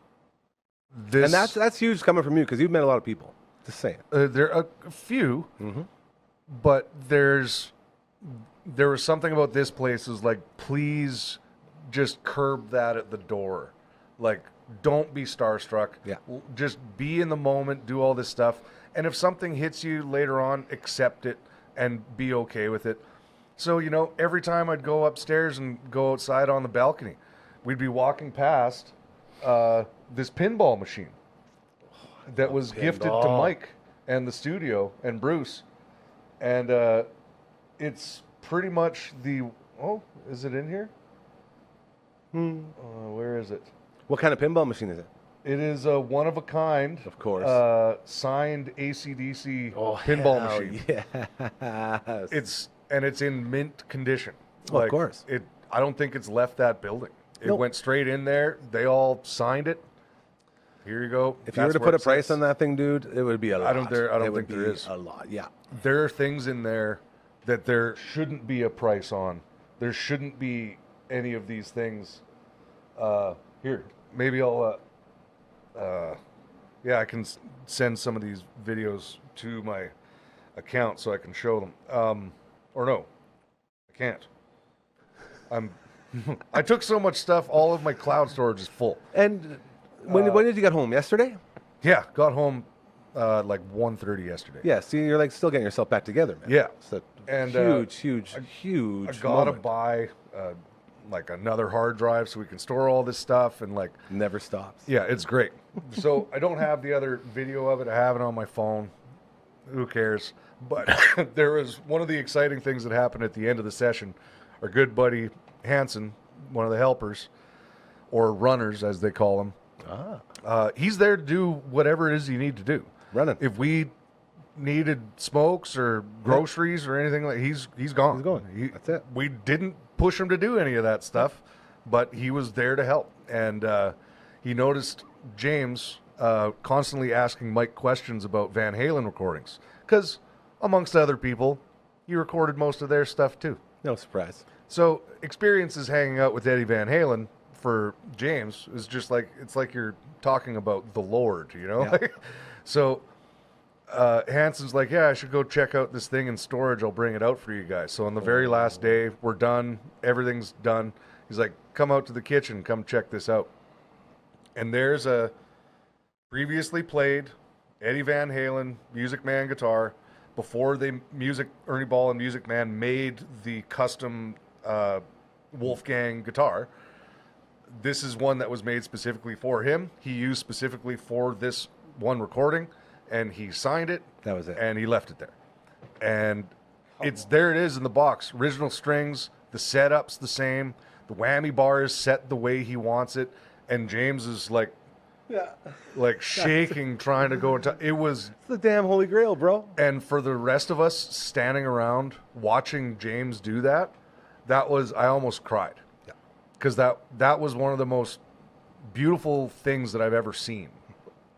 this, And that's huge coming from you because you've met a lot of people. Just saying. there are a few, but there was something about this place is like, please just curb that at the door. Like, don't be starstruck. Yeah. Just be in the moment, do all this stuff. And if something hits you later on, accept it and be okay with it. So, every time I'd go upstairs and go outside on the balcony, we'd be walking past this pinball machine that was gifted to pinball. Mike and the studio and Bruce. And it's pretty much is it in here? Where is it? What kind of pinball machine is it? It is a one of a kind, Of course. signed AC/DC pinball hell machine. Yes. It's in mint condition. Oh, of course. I don't think it's left that building. It Nope. went straight in there. They all signed it. Here you go. If you were to put a price on that thing, dude, it would be a lot. I don't It would think there be is. a lot. Yeah. There are things in there that there shouldn't be a price on. There shouldn't be any of these things. Here, maybe I'll. I can send some of these videos to my account so I can show them. Or no, I can't. I took so much stuff. All of my cloud storage is full. And when did you get home? Yesterday? Yeah, got home like 1:30 yesterday. Yeah. See, you're like still getting yourself back together, man. Yeah. It's a And, huge I gotta moment. buy like another hard drive so we can store all this stuff and like. Never stops. Yeah, it's great. So I don't have the other video of it. I have it on my phone. Who cares? But there was one of the exciting things that happened at the end of the session. Our good buddy Hanson, one of the helpers, or runners as they call them, he's there to do whatever it is you need to do. Running. If we needed smokes or groceries or anything like, he's gone. He's going. That's it. We didn't push him to do any of that stuff, but he was there to help. And he noticed James constantly asking Mike questions about Van Halen recordings because, amongst other people, he recorded most of their stuff too. No surprise. So experiences hanging out with Eddie Van Halen for James is just like, it's like you're talking about the Lord, Yeah. So Hanson's like, yeah, I should go check out this thing in storage. I'll bring it out for you guys. So on the very last day, we're done. Everything's done. He's like, come out to the kitchen. Come check this out. And there's a previously played Eddie Van Halen Music Man guitar before Ernie Ball and Music Man made the custom Wolfgang guitar. This is one that was made specifically for him. He used specifically for this one recording, and he signed it. That was it. And he left it there. And there it is in the box. Original strings, the setup's the same, the whammy bar is set the way he wants it, and James is like shaking, trying to go into it. Was It's the damn holy grail, bro. and for the rest of us standing around watching James do that, I almost cried. Yeah. Because that was one of the most beautiful things that I've ever seen,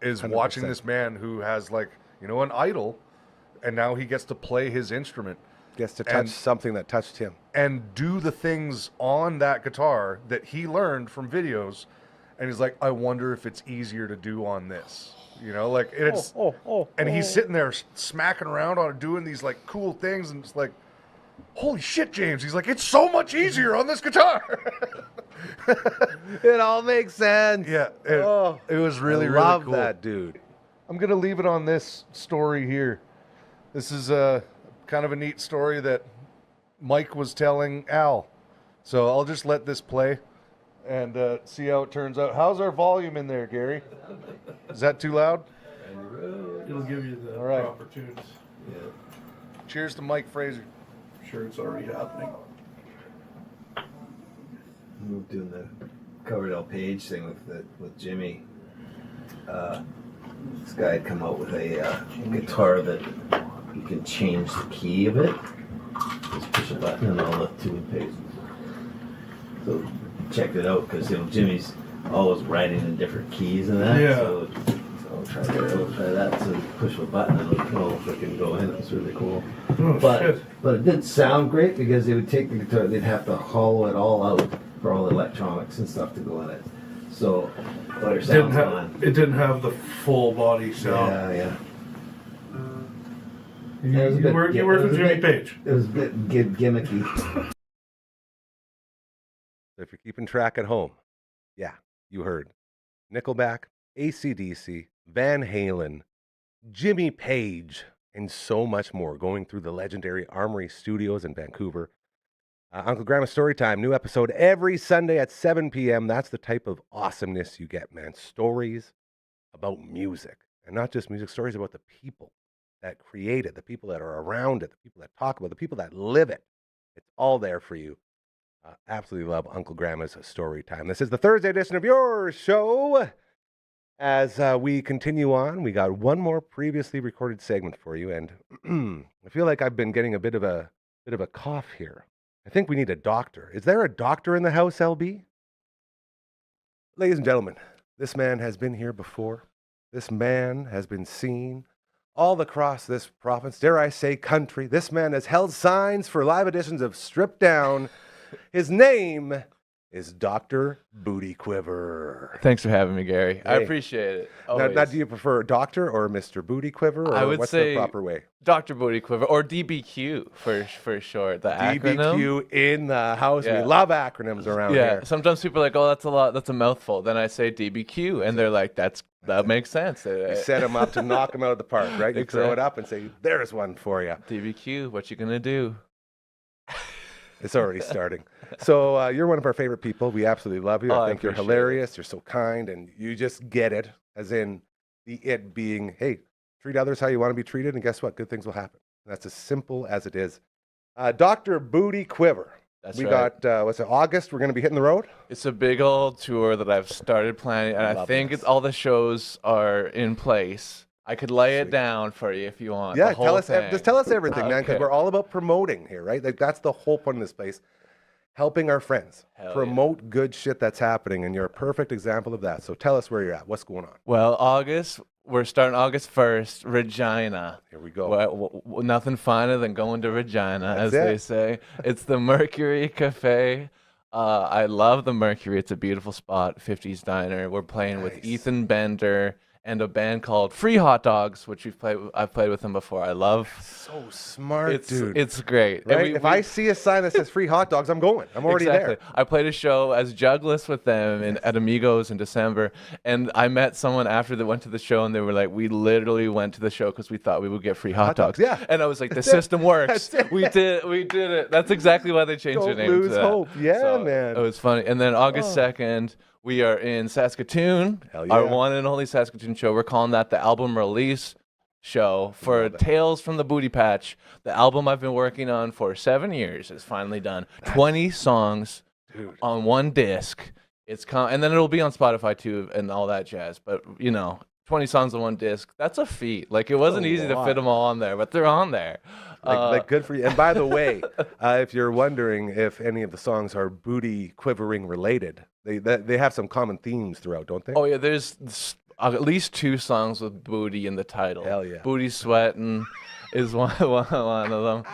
is 100%. watching this man who has an idol, and now he gets to play his instrument Gets to touch And- something that touched him. and do the things on that guitar that he learned from videos and he's like, I wonder if it's easier to do on this. You know, like it's, and he's sitting there smacking around on it, doing these like cool things, and it's like, holy shit, James. He's like, it's so much easier on this guitar. It all makes sense. Yeah, it was really, I really love cool. that, dude. I'm going to leave it on this story here. This is kind of a neat story that Mike was telling Al. So I'll just let this play and see how it turns out. How's our volume in there, Gary? Is that too loud? It'll give you the right. proper tunes. Yeah. Cheers to Mike Fraser. I'm sure it's already happening. We were doing the Coverdale Page thing with Jimmy. This guy had come out with a guitar that you can change the key of it. Just push a button and all the tune pages. So checked it out because Jimmy's always writing in different keys and that. Yeah. So I'll try that. So you push a button and it'll all freaking go in. It's really cool. Oh, shit. But it didn't sound great because they would take the guitar, they'd have to hollow it all out for all the electronics and stuff to go in it. So, but it sounds fine. It didn't have the full body sound. Yeah. You worked with Jimmy Page. It was a bit gimmicky. If you're keeping track at home, yeah, you heard Nickelback, AC/DC, Van Halen, Jimmy Page, and so much more going through the legendary Armory Studios in Vancouver. Uncle Grandma's Storytime, new episode every Sunday at 7 p.m. That's the type of awesomeness you get, man. Stories about music. And not just music, stories about the people that create it, the people that are around it, the people that talk about it, the people that live it. It's all there for you. Absolutely love Uncle Grandma's Storytime. This is the Thursday edition of your show. As we continue on, we got one more previously recorded segment for you. And I feel like I've been getting a bit of a cough here. I think we need a doctor. Is there a doctor in the house, LB? Ladies and gentlemen, this man has been here before. This man has been seen all across this province, dare I say country. This man has held signs for live editions of Stripped Down. His name is Dr. Booty Quiver. Thanks for having me, Gary. I Hey. appreciate it. Now, do you prefer Doctor or Mr. Booty Quiver, or I would what's say the proper way? Dr. Booty Quiver, or DBQ for short, the acronym. DBQ in the house. Yeah. We love acronyms around Yeah, here. sometimes people are like, oh, that's a lot, that's a mouthful. Then I say DBQ, and they're like, that makes sense. You set them up to knock them out of the park, right? You throw it Exactly. up and say, there's one for you. DBQ, what you gonna do? It's already starting. So you're one of our favorite people. We absolutely love you. Oh, I I think you're appreciate hilarious. You're so kind, and you just get it, as in the it being, hey, treat others how you want to be treated, and guess what? Good things will happen. And that's as simple as it is. Dr. Booty Quiver. That's we right. got, what's it, August? We're going to be hitting the road? It's a big old tour that I've started planning, and I Love think this. it's all the shows are in place. I could lay Sweet. it down for you if you want. Yeah, the whole just thing. tell us everything, man, because Okay. we're all about promoting here, right? Like that's the whole point of this place. Helping our friends Hell yeah. promote good shit that's happening, and you're a perfect example of that. So tell us where you're at. What's going on? Well, we're starting August 1st, Regina. Here we go. Well, nothing finer than going to Regina, That's as it. they say. It's the Mercury Cafe. I love the Mercury. It's a beautiful spot, 50s diner. We're playing with Nice. Ethan Bender and a band called Free Hot Dogs, which I've played with them before. I love. So smart, dude. It's great. And Right? If I see a sign that says free hot dogs, I'm going. I'm already Exactly. there. I played a show as juglist with them at Amigos in December, and I met someone after that went to the show, and they were like, "We literally went to the show because we thought we would get free hot dogs." Yeah. And I was like, "The That's it. system works. That's it. We did it. That's exactly why they changed Don't their name lose to that." hope. Yeah, man. It was funny. And then August 2nd, we are in Saskatoon. Hell Our yeah. one and only Saskatoon show. We're calling that the album release show for Love it. Tales from the Booty Patch. The album I've been working on for 7 years is finally done. 20 songs Dude. on one disc. And then it'll be on Spotify too and all that jazz. But 20 songs on one disc. That's a feat. Like it wasn't a easy to lot. fit them all on there, but they're on there. Like good for you. And by the way, if you're wondering if any of the songs are booty quivering related, they have some common themes throughout, don't they? Oh yeah, there's at least 2 songs with booty in the title. Hell yeah. Booty sweating. is one of them.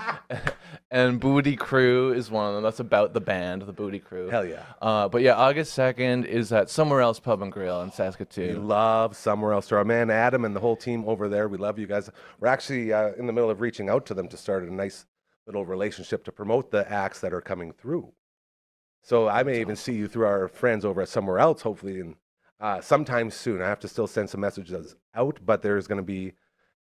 And Booty Crew is one of them. That's about the band, the Booty Crew. Hell yeah. But yeah, August 2nd is at Somewhere Else Pub and Grill in We Saskatoon. love Somewhere Else. To our man Adam and the whole team over there, we love you guys. We're actually in the middle of reaching out to them to start a nice little relationship to promote the acts that are coming through. So I may even see you through our friends over at Somewhere Else, hopefully, in sometime soon. I have to still send some messages out, but there's going to be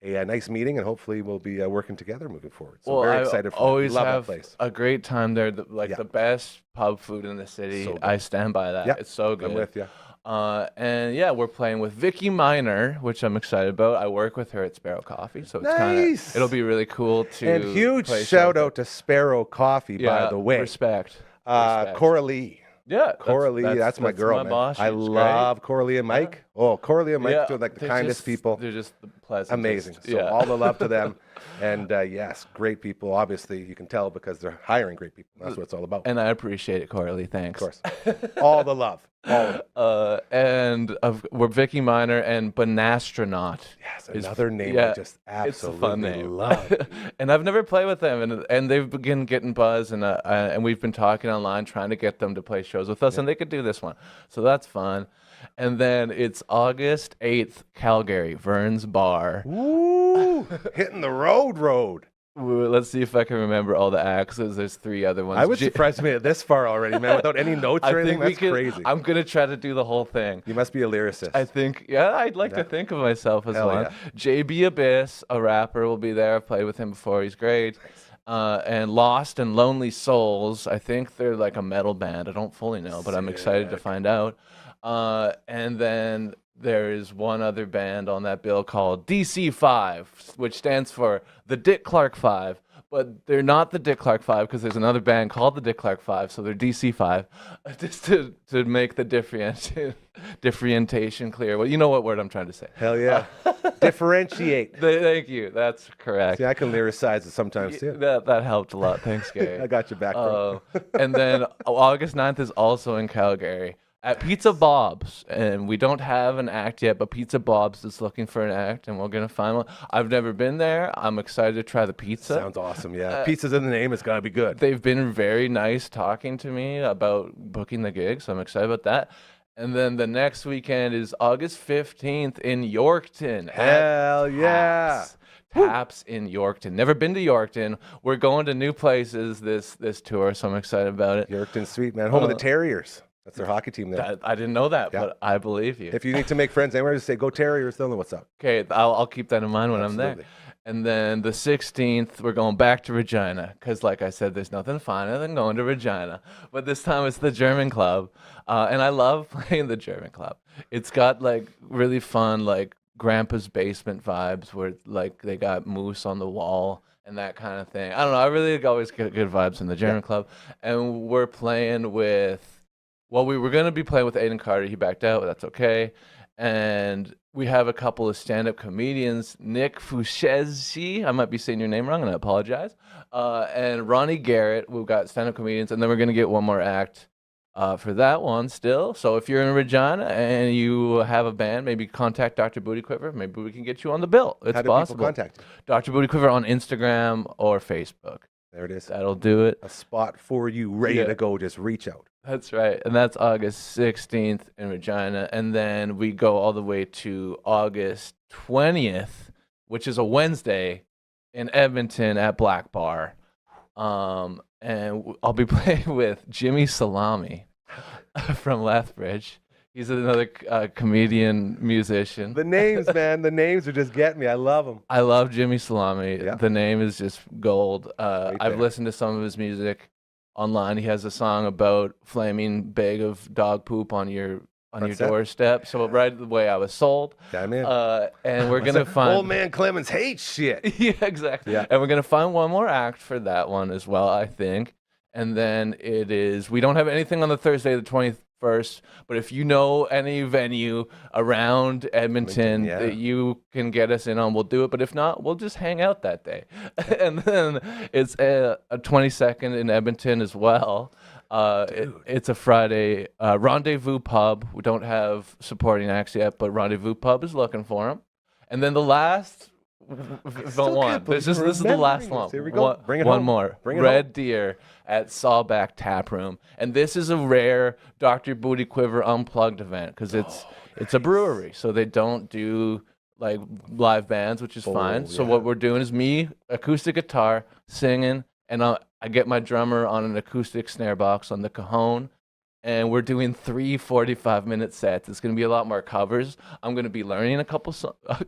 a nice meeting, and hopefully we'll be working together moving forward. So very excited for always that. Love have that place. a great time there. The best pub food in the city. So good. I stand by that. Yeah, It's so good. I'm with you. And yeah, we're playing with Vicky Miner, which I'm excited about. I work with her at Sparrow Coffee, so it's Nice. it'll be really cool to. And huge play shout show. out to Sparrow Coffee, by the way. Respect. Coralie. Yeah, Coralie, that's my girl, my man. boss. I She's love Coralie and Mike. Oh, Coralie and Mike Yeah, are like the they're kindest just- people. They're just the pleasantest. Amazing. So yeah. all the love to them. And yes, great people. Obviously, you can tell because they're hiring great people. That's what it's all about. And I appreciate it, Coralie. Thanks. Of course. All the love. All of it. We're Vicky Miner and Banastronaut. Yes, is- another name yeah, I just it's a absolutely fun name. love. And I've never played with them, and they've begun getting buzz, and we've been talking online trying to get them to play shows with us, and they could do this one, so that's fun. And then it's August 8th, Calgary, Vern's Bar. Ooh, hitting the road. Let's see if I can remember all the acts. There's 3 other ones. I was surprised to made it this far already, man, without any notes I or anything. think That's crazy. I'm gonna try to do the whole thing. You must be a lyricist. I think, yeah, I'd like to think of myself as Hell one. yeah. JB Abyss, a rapper, will be there. I've played with him before. He's great. And Lost and Lonely Souls, I think they're like a metal band. I don't fully know, but I'm excited to find out. And then there is one other band on that bill called DC5, which stands for the Dick Clark 5. But they're not the Dick Clark 5 because there's another band called the Dick Clark 5, so they're DC5, just to make the differentiation clear. Well, you know what word I'm trying to say. Hell yeah. Differentiate. Thank you. That's correct. See, I can lyricize it sometimes too. That helped a lot. Thanks, Gary. I got your back, bro. And then August 9th is also in Calgary at Pizza Bob's. And we don't have an act yet, but Pizza Bob's is looking for an act, and we're going to find one. I've never been there. I'm excited to try the pizza. Sounds awesome, yeah. Pizza's in the name. It's got to be good. They've been very nice talking to me about booking the gig, so I'm excited about that. And then the next weekend is August 15th in Yorkton. Hell yeah. Taps in Yorkton. Never been to Yorkton. We're going to new places this tour, so I'm excited about it. Yorkton's sweet, man. Home of the Terriers. That's their hockey team there. I didn't know that, Yeah. but I believe you. If you need to make friends anywhere, just say, go Terriers. They'll know what's up. Okay, I'll keep that in mind when I'm Absolutely. there. And then the 16th, we're going back to Regina because, like I said, there's nothing finer than going to Regina. But this time it's the German Club, and I love playing the German Club. It's got like really fun, like Grandpa's basement vibes, where like they got moose on the wall and that kind of thing. I don't know. I really always get good vibes in the German Club, and we're playing with. Well, we were going to be playing with Aiden Carter. He backed out. That's okay. And we have a couple of stand-up comedians, Nick Fuchesi. I might be saying your name wrong, and I apologize. And Ronnie Garrett. We've got stand-up comedians. And then we're going to get one more act for that one still. So if you're in Regina and you have a band, maybe contact Dr. Booty Quiver. Maybe we can get you on the bill. It's How do possible. people contact you? Dr. Booty Quiver on Instagram or Facebook. There it is. That'll do it. A spot for you, ready Yeah. to go. Just reach out. That's right. And that's August 16th in Regina. And then we go all the way to August 20th, which is a Wednesday in Edmonton at Black Bar. And I'll be playing with Jimmy Salami from Lethbridge. He's another comedian, musician. The names, man. The names are just getting me. I love them. I love Jimmy Salami. Yeah. The name is just gold. I've there. listened to some of his music online. He has a song about flaming bag of dog poop on your step. doorstep. So right away I was sold. I'm in. And we're gonna find Old man Clemens hates shit. yeah, exactly. Yeah. And we're gonna find one more act for that one as well, I think. And then we don't have anything on the Thursday, the 21st. But if you know any venue around Edmonton yeah. that you can get us in on, we'll do it. But if not, we'll just hang out that day. And then it's a 22nd in Edmonton as well. It's a Friday. Rendezvous Pub. We don't have supporting acts yet, but Rendezvous Pub is looking for them. And then the last still one. can't believe This you're is the last remembering one. this. Here we go. Bring it one home. more. Bring it Red home. Deer at Sawback Tap Room, and this is a rare Dr. Booty Quiver unplugged event because it's a brewery, so they don't do like live bands, which is fine. So what we're doing is me, acoustic guitar, singing, and I get my drummer on an acoustic snare box on the cajon, and we're doing 3 45-minute sets. It's going to be a lot more covers. I'm going to be learning a couple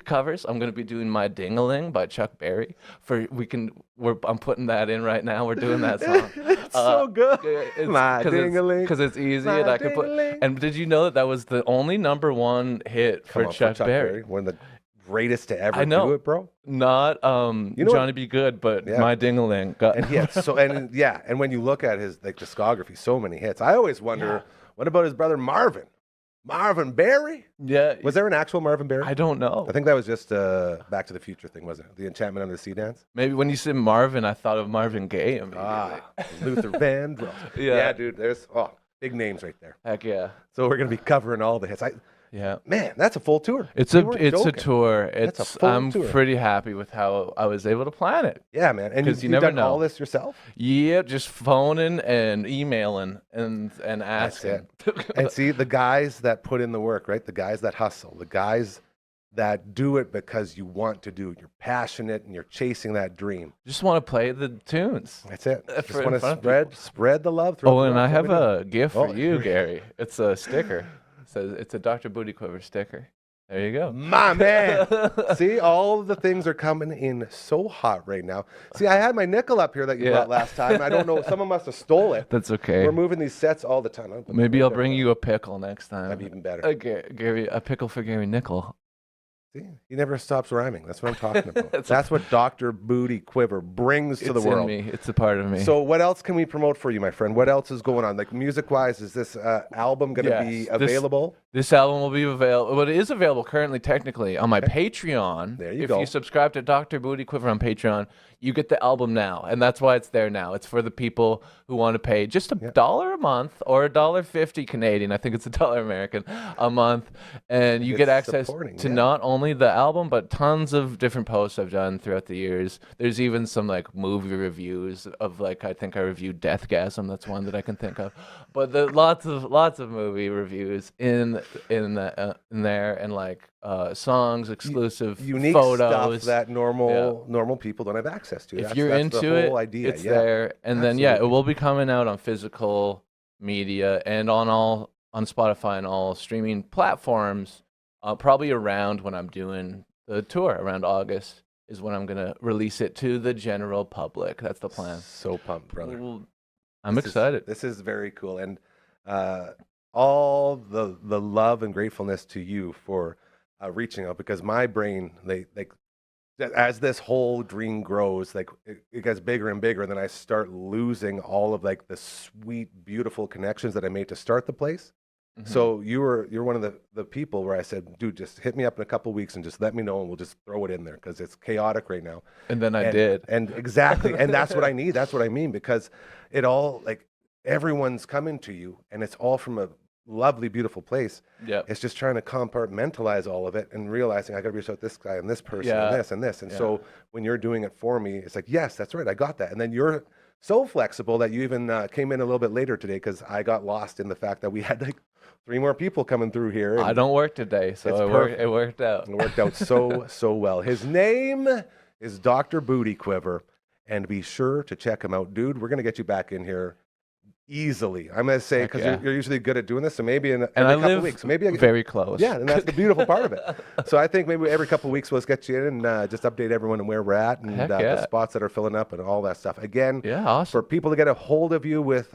covers. I'm going to be doing My Ding-a-Ling by Chuck Berry. I'm putting that in right now. We're doing that song. It's so good. My Ding-a-Ling. Because it's easy, My and I can put. Ding-a-Ling. And did you know that was the only #1 hit for Come on, Chuck Berry? One of the greatest to ever I know. do it, bro. Not know Johnny Be Good, but Yeah. My Ding-a-Ling. And and when you look at his like discography, so many hits. I always wonder, what about his brother Marvin? Marvin Berry? Yeah. Was there an actual Marvin Berry? I don't know. I think that was just a Back to the Future thing, wasn't it? The Enchantment Under the Sea dance. Maybe when you said Marvin, I thought of Marvin Gaye immediately. Luther Vandross. Yeah. Dude. There's big names right there. Heck yeah. So we're gonna be covering all the hits. Yeah. Man, that's a full tour. It's You a weren't it's a joking. tour. That's a It's full I'm tour. pretty happy with how I was able to plan it. Yeah, man. And 'Cause you you've never done know. all this yourself? Yeah, just phoning and emailing and That's asking. it. And see, the guys that put in the work, right? The guys that hustle, the guys that do it because you want to do it. You're passionate and you're chasing that dream. Just want to play the tunes. That's it. For- Just in want front to of spread the love. throughout Oh, the and world. I That's have what we do. a gift for Oh, you, Gary. It's a sticker. It says it's a Dr. Booty Quiver sticker. There you go. My man. See, all of the things are coming in so hot right now. See, I had my nickel up here that you Yeah. brought last time. I don't know. Someone must have stole it. That's okay. We're moving these sets all the time. Maybe I'll bring you a pickle next time. That'd be even better. Okay, Gary, a pickle for Gary Nickel. See, he never stops rhyming. That's what I'm talking about. That's That's what Dr. Booty Quiver brings to the It's in world. me. It's a part of me. So what else can we promote for you, my friend? What else is going on? Like music-wise, is this album going to Yes, be this- available? This album will be available. Well, it is available currently, technically, on my Patreon. There you if go. you subscribe to Dr. Booty Quiver on Patreon, you get the album now, and that's why it's there now. It's for the people who want to pay just $1 a month or $1.50 Canadian. I think it's $1 American a month, and you It's get access supporting, to yeah. not only the album but tons of different posts I've done throughout the years. There's even some like movie reviews of like I think I reviewed Deathgasm. That's one that I can think of, but lots of movie reviews in there, and like songs, exclusive Unique photos stuff that normal people don't have access to. if That's- you're that's into the it, whole idea. it's yeah. there. And then it Absolutely. will be coming out on physical media and on Spotify and all streaming platforms. Probably around when I'm doing the tour, around August is when I'm gonna release it to the general public. That's the plan. So pumped, brother. Well, I'm This is- excited. This is very cool, and all the love and gratefulness to you for reaching out, because my brain, as this whole dream grows, like it gets bigger and bigger, and then I start losing all of like the sweet, beautiful connections that I made to start the place. Mm-hmm. So you're one of the people where I said, dude, just hit me up in a couple weeks and just let me know, and we'll just throw it in there because it's chaotic right now. And then I And- did. And exactly. And that's what I need. That's what I mean, because it all, like, everyone's coming to you, and it's all from a lovely, beautiful place. Yeah. It's just trying to compartmentalize all of it and realizing I got to reach out to this guy and this person Yeah. and this and this. And Yeah. so when you're doing it for me, it's like, yes, that's right. I got that. And then you're so flexible that you even came in a little bit later today, because I got lost in the fact that we had like 3 more people coming through here. I and don't work today, so It's it perfect. worked out. It worked out so well. His name is Dr. Booty Quiver, and be sure to check him out. Dude, we're going to get you back in here easily. I'm going to say, Heck because yeah. you're usually good at doing this, so maybe in And every I couple live weeks. Maybe very close. yeah, and that's the beautiful part of it. So I think maybe every couple weeks we'll just get you in and just update everyone on where we're at and Heck the yeah. spots that are filling up and all that stuff. Again, Yeah, awesome. for people to get a hold of you with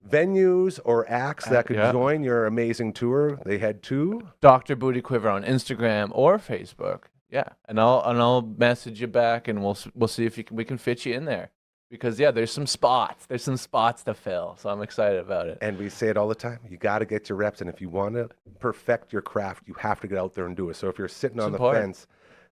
venues or acts that could yeah. join your amazing tour, they head to... Dr. Booty Quiver on Instagram or Facebook. Yeah, and I'll message you back, and we'll see if we can fit you in there, because there's some spots to fill, so I'm excited about it. And we say it all the time. You got to get your reps. And if you want to perfect your craft, you have to get out there and do it. So if you're sitting on the important. fence,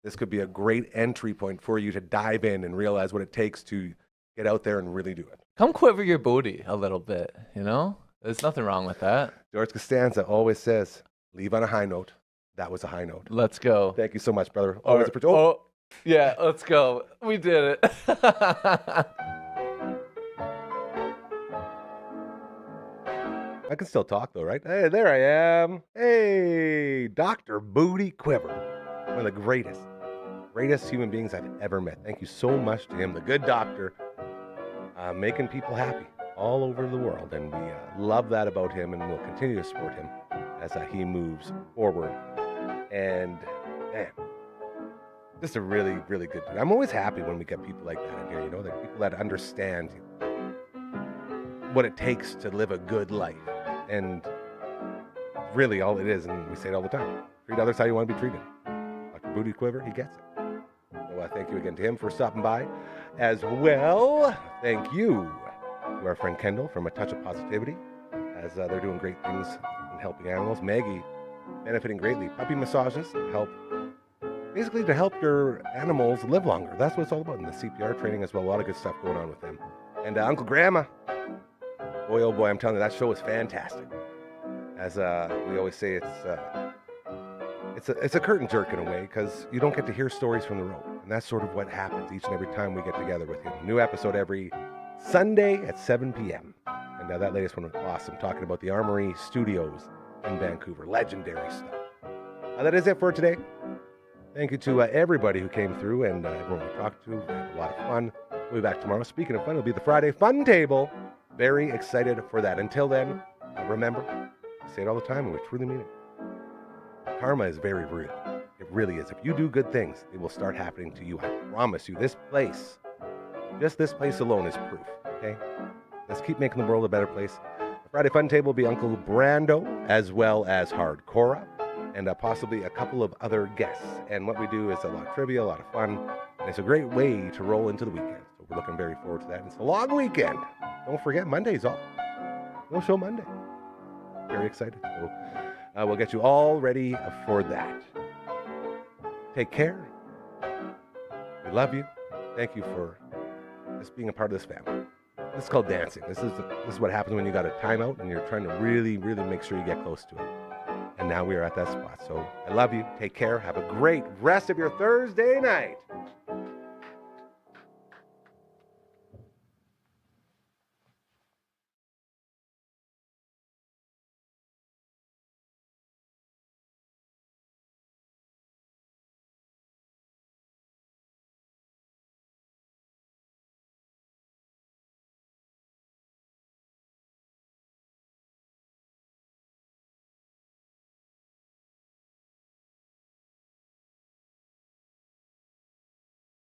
this could be a great entry point for you to dive in and realize what it takes to get out there and really do it. Come quiver your booty a little bit, There's nothing wrong with that. George Costanza always says, leave on a high note. That was a high note. Let's go. Thank you so much, brother. Always appreciate Yeah, let's go. We did it. I can still talk though, right? Hey, there I am. Hey, Dr. Booty Quiver. One of the greatest human beings I've ever met. Thank you so much to him, the good doctor, making people happy all over the world. And we love that about him, and we'll continue to support him as he moves forward. And man, just a really, really good dude. I'm always happy when we get people like that in here, you know, that people that understand what it takes to live a good life. And really all it is, and we say it all the time, treat others how you want to be treated. Dr. Booty Quiver, he gets it. So thank you again to him for stopping by. As well, thank you to our friend Kendall from A Touch of Positivity, as they're doing great things in helping animals. Maggie benefiting greatly. Puppy massages help, basically to help your animals live longer. That's what it's all about. And the CPR training as well. A lot of good stuff going on with them. And Uncle Grandma, boy, oh boy, I'm telling you, that show is fantastic. As we always say, it's a curtain jerk in a way, because you don't get to hear stories from the road. And that's sort of what happens each and every time we get together with him. New episode every Sunday at 7 p.m. And that latest one was awesome, talking about the Armory Studios in Vancouver. Legendary stuff. That is it for today. Thank you to everybody who came through and everyone we talked to. We had a lot of fun. We'll be back tomorrow. Speaking of fun, it'll be the Friday Fun Table. Very excited for that. Until then, remember, I say it all the time and we truly mean it. Karma is very real. It really is. If you do good things, it will start happening to you. I promise you. This place, just this place alone is proof. Okay? Let's keep making the world a better place. The Friday Fun Table will be Uncle Brando, as well as Hardcora, and possibly a couple of other guests. And what we do is a lot of trivia, a lot of fun, and it's a great way to roll into the weekend. So we're looking very forward to that. It's a long weekend. Don't forget, Monday's off. No show Monday. Very excited. So we'll get you all ready for that. Take care. We love you. Thank you for just being a part of this family. This is called dancing. This is what happens when you got a timeout and you're trying to really, really make sure you get close to it. And now we are at that spot. So I love you. Take care. Have a great rest of your Thursday night.